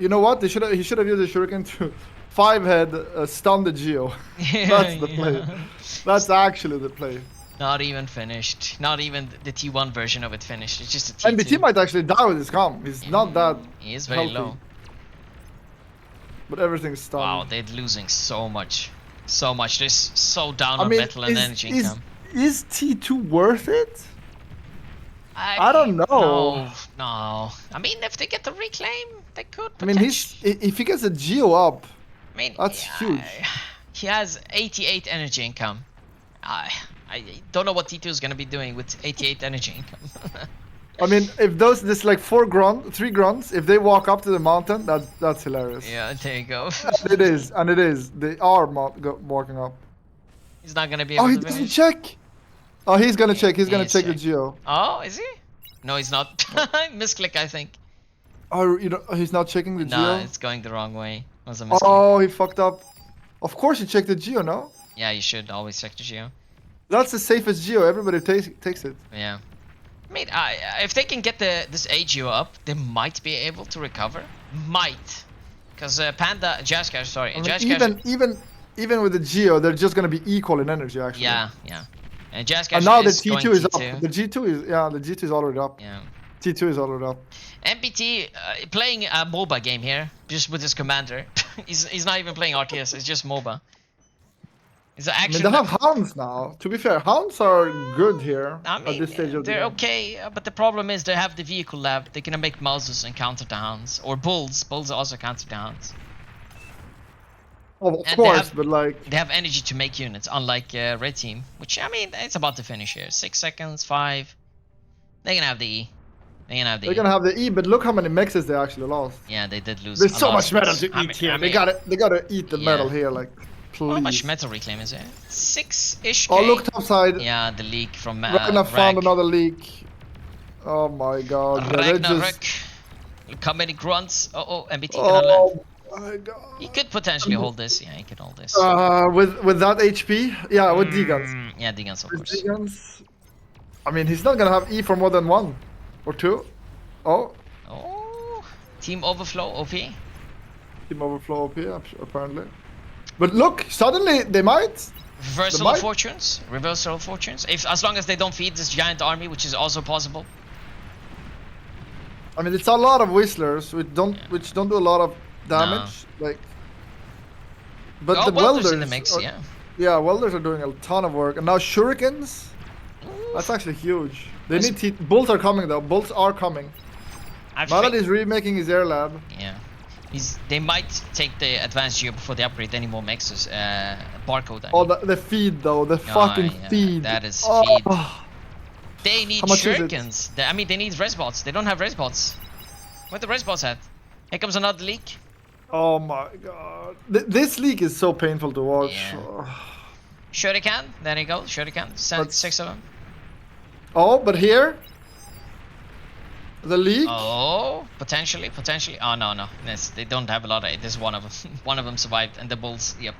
You know what? He should have used the Shuriken to 5-head stun the Geo. That's the play. That's actually the play. Not even finished. Not even the T1 version of it finished. It's just a T2. MBT might actually die with his calm. He's not that. He is very low. But everything's stunned. Wow, they're losing so much. So much. They're so down on metal and energy income. Is T2 worth it? I don't know. No. I mean, if they get the reclaim, they could. I mean, if he gets a Geo up, I mean, that's huge. He has 88 energy income. I don't know what T2 is gonna be doing with 88 energy income. I mean, if this like 3 grunts, if they walk up to the mountain, that's hilarious. Yeah, there you go. It is. They are walking up. He's not gonna be able to finish. He doesn't check. Oh, he's gonna check. He's gonna check the Geo. Oh, is he? No, he's not. Misclick, I think. Oh, he's not checking the Geo? No, it's going the wrong way. It was a misclick. Oh, he fucked up. Of course, you check the Geo, no? Yeah, you should always check the Geo. That's the safest geo. Everybody takes it. Yeah. I mean, if they can get this AGO up, they might be able to recover. Might. Because Panda, Jaskar, sorry. I mean, Jaskar, even with the geo, they're just gonna be equal in energy actually. yeah, yeah. And Jaskar And now the is T2 going is up. T2. The G2 is the G2 is already up. Yeah. T2 is already up. MPT playing a MOBA game here, just with his commander. he's not even playing RTS, it's just MOBA. It's an I action. mean, they have hounds now. To be fair, hounds are good here I mean, at this stage of the they're game. okay, but the problem is they have the vehicle lab. They can make mouses and counter the hounds, or bulls. Bulls also counter the hounds. Oh, of And course, but like, They have energy to make units, unlike red team, which I mean, it's about to finish here. 6 seconds, 5. They're gonna have the E. they're gonna have the E, but look how many mexes they actually lost. Yeah, they did lose. There's a so lot. much metal to I eat mean- here. I mean, They gotta eat the yeah. metal here, like, please. How much metal reclaim is it? 6-ish. Oh, look topside. Yeah, the leak from Ragnar found Rag. another leak. Oh my god. Yeah, they Ragnarok. just... Look how many grunts. Oh, MBT gonna land. Oh my god. He could potentially hold this. Yeah, he could hold this. With that HP? Yeah, with D-guns. Yeah, D-guns, of With course. D-guns. I mean, he's not gonna have E for more than 1 or 2. Oh, Oh, Team Overflow OP. Team Overflow OP, apparently. But look, suddenly they might. Reversal might- of fortunes. Reversal of fortunes. As long as they don't feed this giant army, which is also possible. I mean, it's a lot of Whistlers which don't do a lot of damage. Like, but Oh, the welders welders in the mix, are- yeah. Yeah, welders are doing a ton of work, and now shurikens. That's actually huge. They That's- need bolts are coming though. Bolts are coming. I Malad think, is remaking his air lab. yeah. They might take the advanced geo before they upgrade any more mexes. Barcode. I Oh, mean. the feed though, the fucking yeah, feed. that is Oh. feed. They need How much is it? shurikens. I mean, they need resbots. They don't have resbots. Where the resbots at? Here comes another leak. Oh my god. This leak is so painful to watch. Yeah. Shuriken. There you go. Shuriken. But- 6 of them. Oh, but here, the leak. Oh, potentially. Oh no. They don't have a lot of. There's one of them. One of them survived, and the bulls. Yep.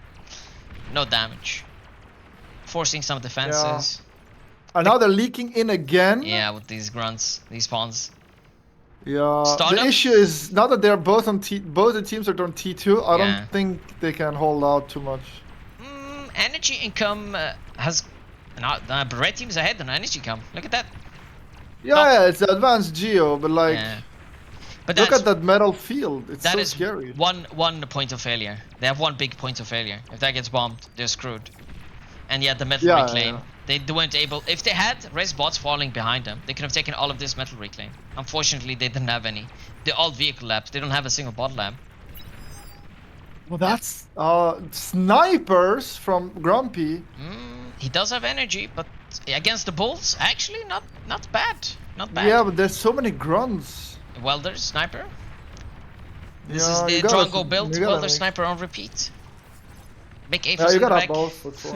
No damage. Forcing some defenses. And now they're leaking in again. Yeah, with these grunts, these spawns. Yeah. Stardom? The issue is now that they're both on both the teams are on T2. I Yeah. don't think they can hold out too much. Energy income has. But red team's ahead on energy income. Look at that. Yeah, it's the advanced geo, but like, Yeah. But look that's, at that metal field. It's that so is scary. one point of failure. They have one big point of failure. If that gets bombed, they're screwed. And yet the metal Yeah, reclaim. yeah. They weren't able. If they had res bots falling behind them, they could have taken all of this metal reclaim. Unfortunately, they didn't have any. They're all vehicle labs. They don't have a single bot lab. Well, that's snipers from Grumpy. He does have energy, but against the bulls, actually not bad. Not bad. Yeah, but there's so many grunts. Welder sniper. This Yeah, is the you gotta- Drongo build. you gotta Welder make- sniper on repeat. Make A Yeah, for you gotta have back. both for sure.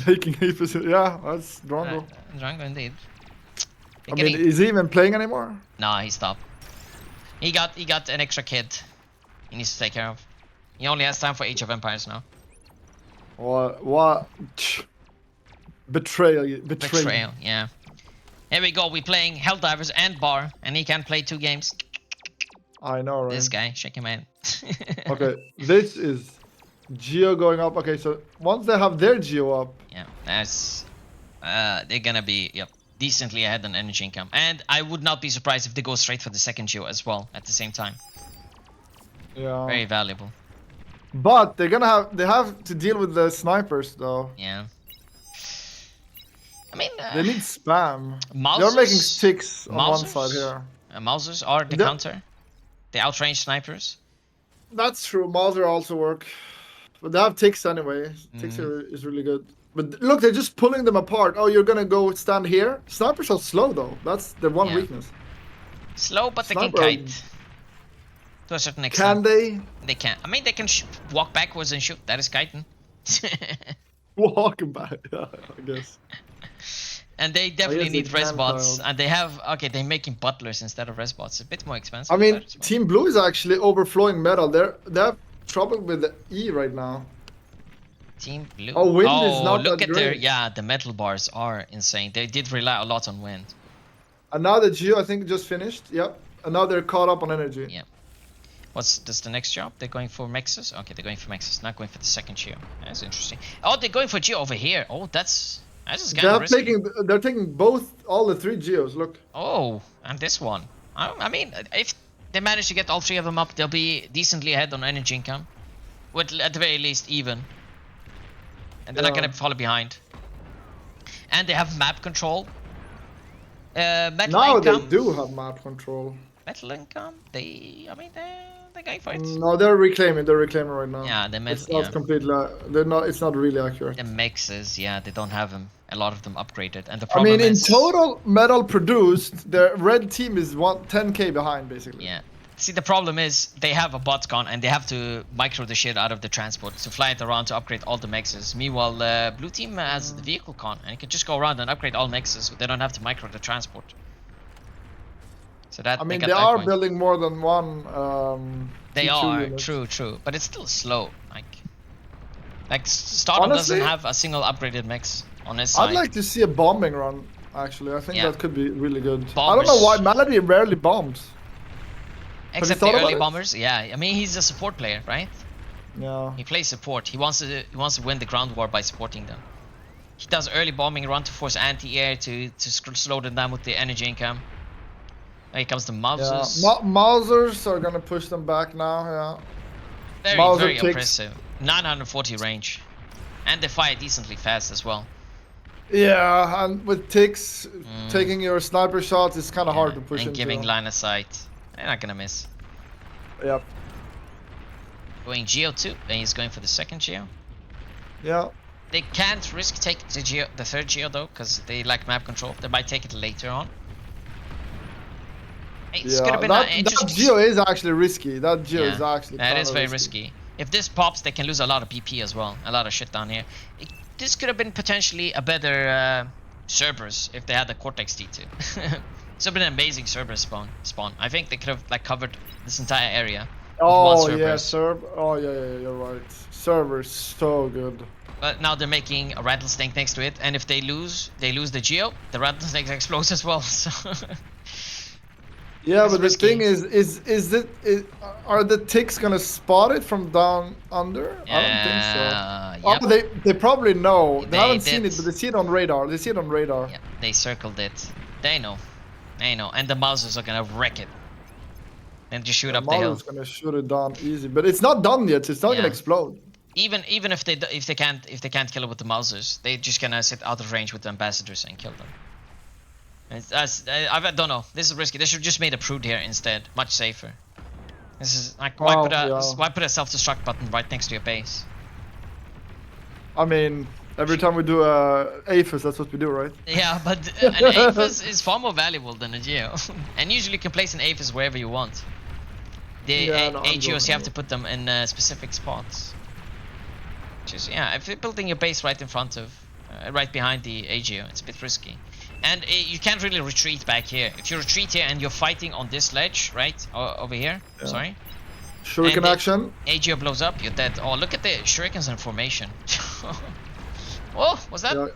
Making 8%. Yeah, that's Drongo. Drongo indeed. I mean, is he even playing anymore? Nah, he stopped. He got an extra kid. He needs to take care of. He only has time for Age of Empires now. What? Betrayal. Betrayal, yeah. Here we go. We're playing Helldivers and Bar, and he can play 2 games. I know, right? This guy, shake him in. Okay, this is Geo going up. Okay, so once they have their Geo up, Yeah, that's they're gonna be decently ahead on energy income, and I would not be surprised if they go straight for the second geo as well at the same time. yeah. Very valuable. But they have to deal with the snipers though. Yeah. I mean, They need spam. Mausers- They're making 6 on one Mausers? side here. Mausers are the The- counter. They outrange snipers. That's true. Mauser also work, but they have ticks anyway. Ticks is really good. But look, they're just pulling them apart. Oh, you're gonna go stand here. Snipers are slow though. That's their one Yeah. weakness. Slow, but they Sniper- can kite. To a certain Can extent. they They can. I mean, they can walk backwards and shoot. That is kiting. walk back? Yeah, I guess. And they definitely they need res can, bots. Kyle. And they have... Okay, they're making butlers instead of res bots. A bit more expensive. I mean, but it's fine. Team Blue is actually overflowing metal. They have trouble with the E right now. Team Blue. Oh, wind is not look that at their great. yeah. The metal bars are insane. They did rely a lot on wind. And now the Geo, I think, just finished. Yep. And now they're caught up on energy. Yeah. What's the next job? They're going for Mexes? Okay, they're going for Mexes, not going for the second Geo. That's interesting. Oh, they're going for Geo over here. Oh, that's just kind of risky. They're taking all the 3 Geos. Look. Oh, and this one. I mean, if they manage to get all 3 of them up, they'll be decently ahead on energy income. With at the very least even. And they're not gonna fall behind. And they have map control. Metal Now income. they do have map control. Metal income. They're going for it. No, they're reclaiming. They're reclaiming right now. Yeah, It's not completely. They're not. It's not really accurate. The mixes, yeah, they don't have them. A lot of them upgraded, and the I problem mean, in is, total metal produced, the red team is 10k behind basically. yeah. See, the problem is they have a bot con and they have to micro the shit out of the transport to fly it around to upgrade all the mixes. Meanwhile, blue team has the vehicle con and you can just go around and upgrade all mixes. They don't have to micro the transport. So that I mean, got they that are going. building more than one. They T2 are units. true, but it's still slow. Like Stardom Honestly, doesn't have a single upgraded mix on his side. I'd like to see a bombing run. Actually, I think Yeah. that could be really good. I don't Bombers. know why Melody rarely bombs. Except thought the about early it? bombers, yeah. I mean, he's a support player, right? Yeah. He plays support. He wants to win the ground war by supporting them. He does early bombing run to force anti-air to slow them down with the energy income. Here comes the Yeah. Mausers. Mausers are gonna push them back now. Yeah. Very, Mauser very ticks. impressive. 940 range. And they fire decently fast as well. Yeah, and with ticks, taking your sniper shots is kind of hard to push and into. giving line of sight. They're not gonna miss. Yep. Going Geo 2, and he's going for the second Geo. Yeah. They can't risk taking the third Geo though, because they lack map control. They might take it later on. It's Yeah. gonna be That interesting. Geo is actually risky. That Geo Yeah, is actually. that is kinda very risky. If this pops, they can lose a lot of BP as well. A lot of shit down here. This could have been potentially a better Cerberus if they had the Cortex T2. It's been an amazing Cerberus spawn. I think they could have like covered this entire area. Oh with one yeah, Cerberus. Oh yeah, you're right. Server's so good. But now they're making a rattlesnake next to it, and if they lose the Geo, the rattlesnake explodes as well. So Yeah, It's but risky. the thing is are the ticks gonna spot it from down under? I don't think so. yep. Oh, they probably know. They They haven't seen did. it, but they see it on radar. They see it on radar. Yeah, they circled it. They know. And the Mausers are gonna wreck it. And just shoot up the hill. Malu's gonna shoot it down easy, but it's not done yet. It's not Yeah. gonna explode. Even if they can't kill it with the Mausers, they're just gonna sit out of range with the ambassadors and kill them. I don't know. This is risky. They should just made a prude here instead. Much safer. This is like why put a self-destruct button right next to your base? I mean, every time we do APHIS, that's what we do, right? Yeah, but an APHIS is far more valuable than a Geo. And usually you can place an APHIS wherever you want. The Yeah, no, I'm AGOs, you joking. have to put them in specific spots. Which is, yeah, if you're building your base right in front of, right behind the AGO, it's a bit risky. And you can't really retreat back here. If you retreat here and you're fighting on this ledge, right, over here, Yeah. sorry. Shuriken And the- action. AGO blows up, you're dead. Oh, look at the shurikens in formation. Oh, was that Yeah.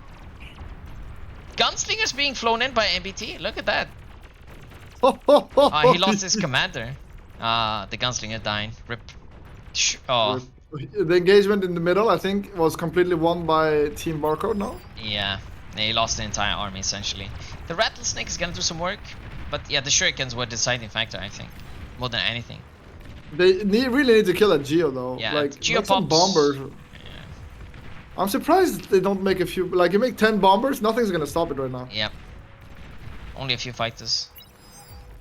gunslingers being flown in by MBT? Look at that. He lost his commander. The gunslinger dying. Rip. Oh, The engagement in the middle, I think, was completely won by Team Barcode now. yeah. They lost the entire army essentially. The rattlesnake is gonna do some work, but yeah, the shurikens were the deciding factor, I think, more than anything. They really need to kill that Geo though. Yeah, like Geo make some pops. bombers. I'm surprised they don't make a few. Like you make 10 bombers, nothing's gonna stop it right now. Yep. Only a few fighters.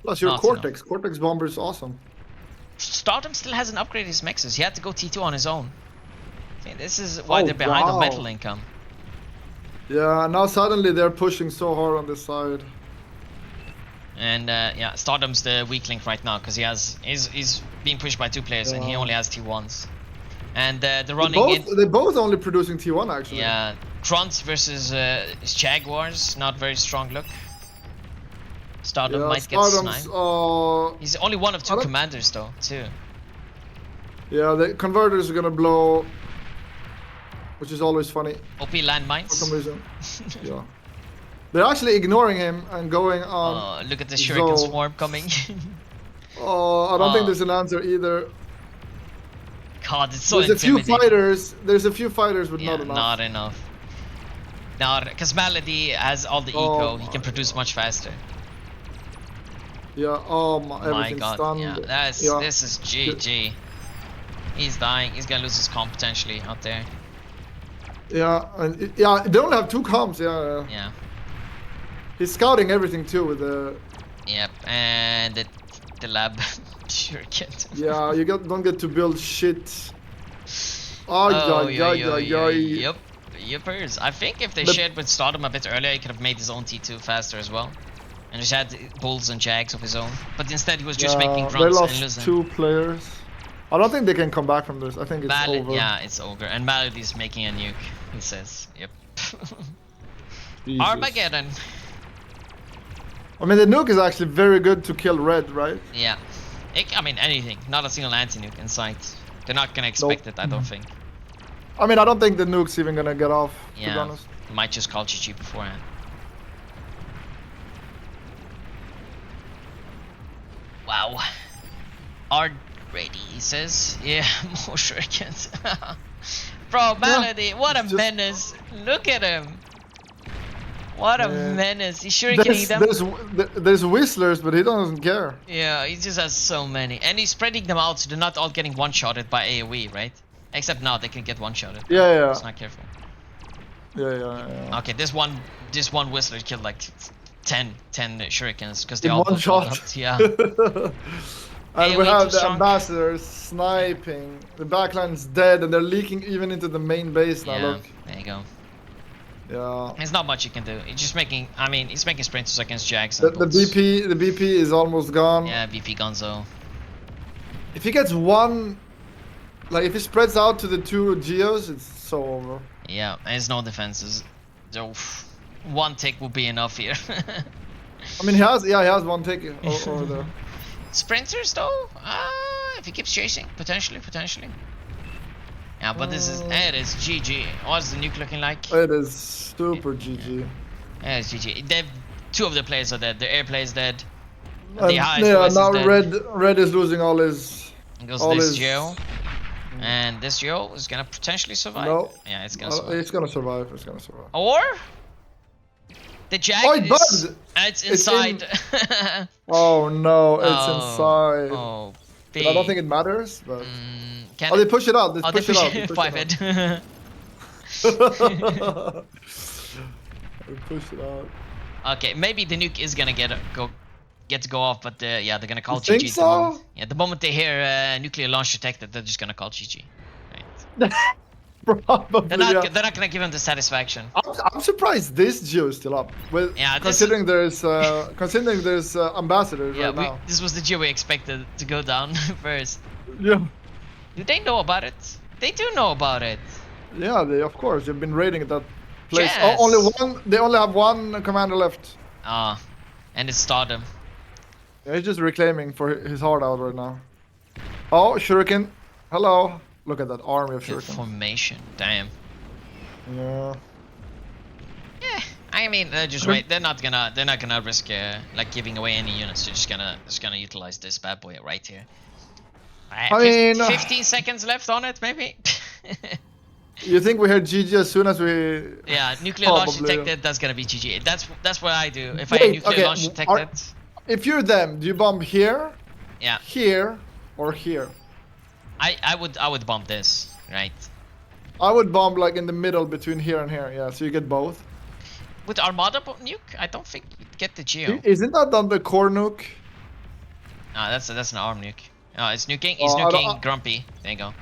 Plus your Not Cortex. Cortex bomber is awesome. Stardom still hasn't upgraded his mexes. He had to go T2 on his own. See, this is why Oh, they're behind on wow. metal income. Yeah, now suddenly they're pushing so hard on this side. And yeah, Stardom's the weak link right now because he's being pushed by 2 players and he Yeah. only has T1s. And the running in, They're both only producing T1 actually. yeah, Kront versus Jaguars, not very strong look. Stardom Yeah, might get Stardom's, sniped. He's only one of 2 I don't- commanders though, too. Yeah, the converters are gonna blow. which is always funny OP for some landmines. reason. Yeah. They're actually ignoring him and going on. Oh, look at the shuriken Zo. swarm coming. Oh, I don't think Oh. there's an answer either. God, it's so There's a few intimidating. fighters. There's a few fighters, but Yeah, not enough. not enough. Not because Malady has all the eco. He can produce much faster. Yeah. Oh my! My Everything's God. stunned. Yeah, this is GG. He's dying. He's gonna lose his comp potentially out there. Yeah. And yeah. They only have 2 comps. Yeah. Yeah. He's scouting everything too with the. Yep. And the lab shuriken. Yeah. You don't get to build shit. Oh, yeah. Yep. Yippers. I think if they The- shared with Stardom a bit earlier, he could have made his own T2 faster as well. And just had bulls and jags of his own. But instead he was just making They grunts and lost losing. 2 players. I don't think they can come back from this. I think it's over. Yeah, it's over. And Malady's making a nuke, he says. Yep. Jesus. Armageddon. I mean, the nuke is actually very good to kill red, right? Yeah. I mean, anything. Not a single anti-nuke in sight. They're not gonna expect it, I don't think. I mean, I don't think the nuke's even gonna get off, to be Yeah. honest. Might just call GG beforehand. Wow. Are ready, he says. Yeah, more shurikens. Bro, Malady, what a it's just- menace. Look at him. What a Yeah. menace. He's shurikening them. There's whistlers, but he doesn't care. Yeah, he just has so many. And he's spreading them out so they're not all getting one-shotted by AoE, right? Except now they can get one-shotted. Yeah. Just not careful. Yeah. Okay, this one whistler killed like 10 shurikens because they In all one put shot. out. Yeah. And AoE we have too the strong. ambassadors sniping. The backline's dead, and they're leaking even into the main base now. Yeah, Look. there you go. Yeah. There's not much you can do. He's just making. I mean, he's making sprinters against Jags. The And bolts. BP is almost gone. Yeah, BP Gonzo. If he gets one, like if he spreads out to the 2 geos, it's so over. Yeah, and there's no defenses. So one tick will be enough here. I mean, he has one tick over there. Sprinters though? If he keeps chasing, potentially. Yeah, but it is GG. What's the nuke looking like? It is super GG. Yeah, it's GG. They've 2 of the players are dead. The air player is dead. And, The highest yeah, OS now is dead. red is losing all his. Goes all this his- Geo. And this Geo is gonna potentially survive. No. Yeah, it's gonna survive. It's gonna survive. It's gonna survive. Or the Jag Oh, it is bugged! it's It's in- inside. Oh no, it's Oh, inside. Oh, But I don't think it matters. But can oh, they push it out. They Oh, they push it out. They push push 5 it head. out. They push it out. Okay, maybe the nuke is gonna get to go off, but yeah, they're gonna call You GG. think the so? moment- Yeah, the moment they hear nuclear launch detected, they're just gonna call GG. Right. Probably. They're not. Yeah. They're not gonna give him the satisfaction. I'm surprised this geo is still up. Well, Yeah, this considering there's ambassadors Yeah, right now. this was the geo we expected to go down first. Yeah. Do they know about it? They do know about it. Yeah, they of course they've been raiding that place. Yes. Oh, only one. They only have one commander left. Ah, and it's Stardom. Yeah, he's just reclaiming for his heart out right now. Oh, Shuriken. Hello. Look at that army of Good Shuriken. formation. Damn. Yeah. Yeah, I mean they're just right. They're not gonna risk like giving away any units. They're just gonna utilize this bad boy right here. I mean, 15 seconds left on it, maybe. You think we heard GG as soon as we? Yeah, nuclear launch Probably. detected. That's gonna be GG. That's what I do. If I hear Wait, nuclear okay, launch detected, If you're them, do you bomb here, yeah, here, or here? I would bump this, right? I would bomb like in the middle between here and here. Yeah, so you get both. With Armada nuke, I don't think you'd get the Geo. Isn't that on the core nuke? No, that's an arm nuke. Oh, it's nuking. He's Oh, I don't- nuking Grumpy. There you go.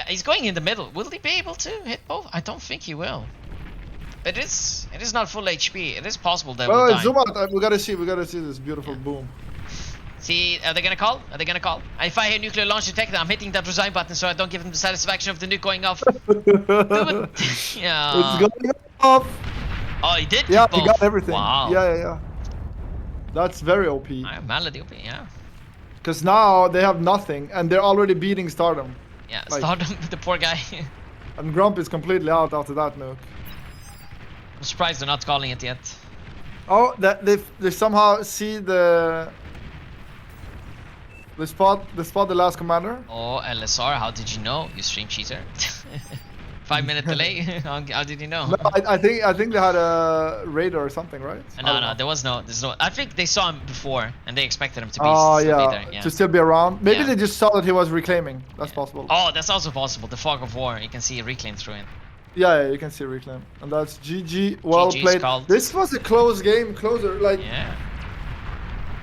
He's going in the middle. Will he be able to hit both? I don't think he will. It is not full HP. It is possible that Well, will die. zoom out. We gotta see this beautiful boom. See, are they gonna call? Are they gonna call? If I hear nuclear launch detected, I'm hitting that resign button so I don't give him the satisfaction of the nuke going off. Yeah. It's going off. Oh, he did. Yeah, both. he got everything. Wow. Yeah. That's very OP. Malady OP. Yeah. Because now they have nothing, and they're already beating Stardom. Yeah. Like- Stardom, the poor guy. And Grump is completely out after that nuke. I'm surprised they're not calling it yet. Oh, that they somehow see the spot the last commander. Oh, LSR, how did you know? You stream cheater. 5-minute delay? How did you know? No, I think they had a radar or something, right? I No, don't no, know. there's no. I think they saw him before and they expected him to be, Oh still be there. yeah, Yeah. to still be around. Maybe Yeah. they just saw that he was reclaiming. That's possible. Oh, that's also possible. The fog of war. You can see a reclaim through it. Yeah, you can see reclaim, and that's GG. Well GG's played. called. This was a close game, closer. Like Yeah.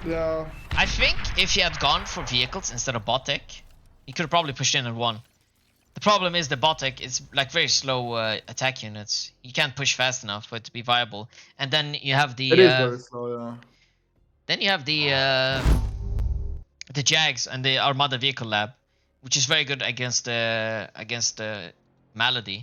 yeah. I think if he had gone for vehicles instead of bot tech, he could have probably pushed in and won. The problem is the bot tech is like very slow attack units. You can't push fast enough for it to be viable. And then you have the It is very slow, yeah. then you have the Jags and the Armada Vehicle Lab, which is very good against the Malady.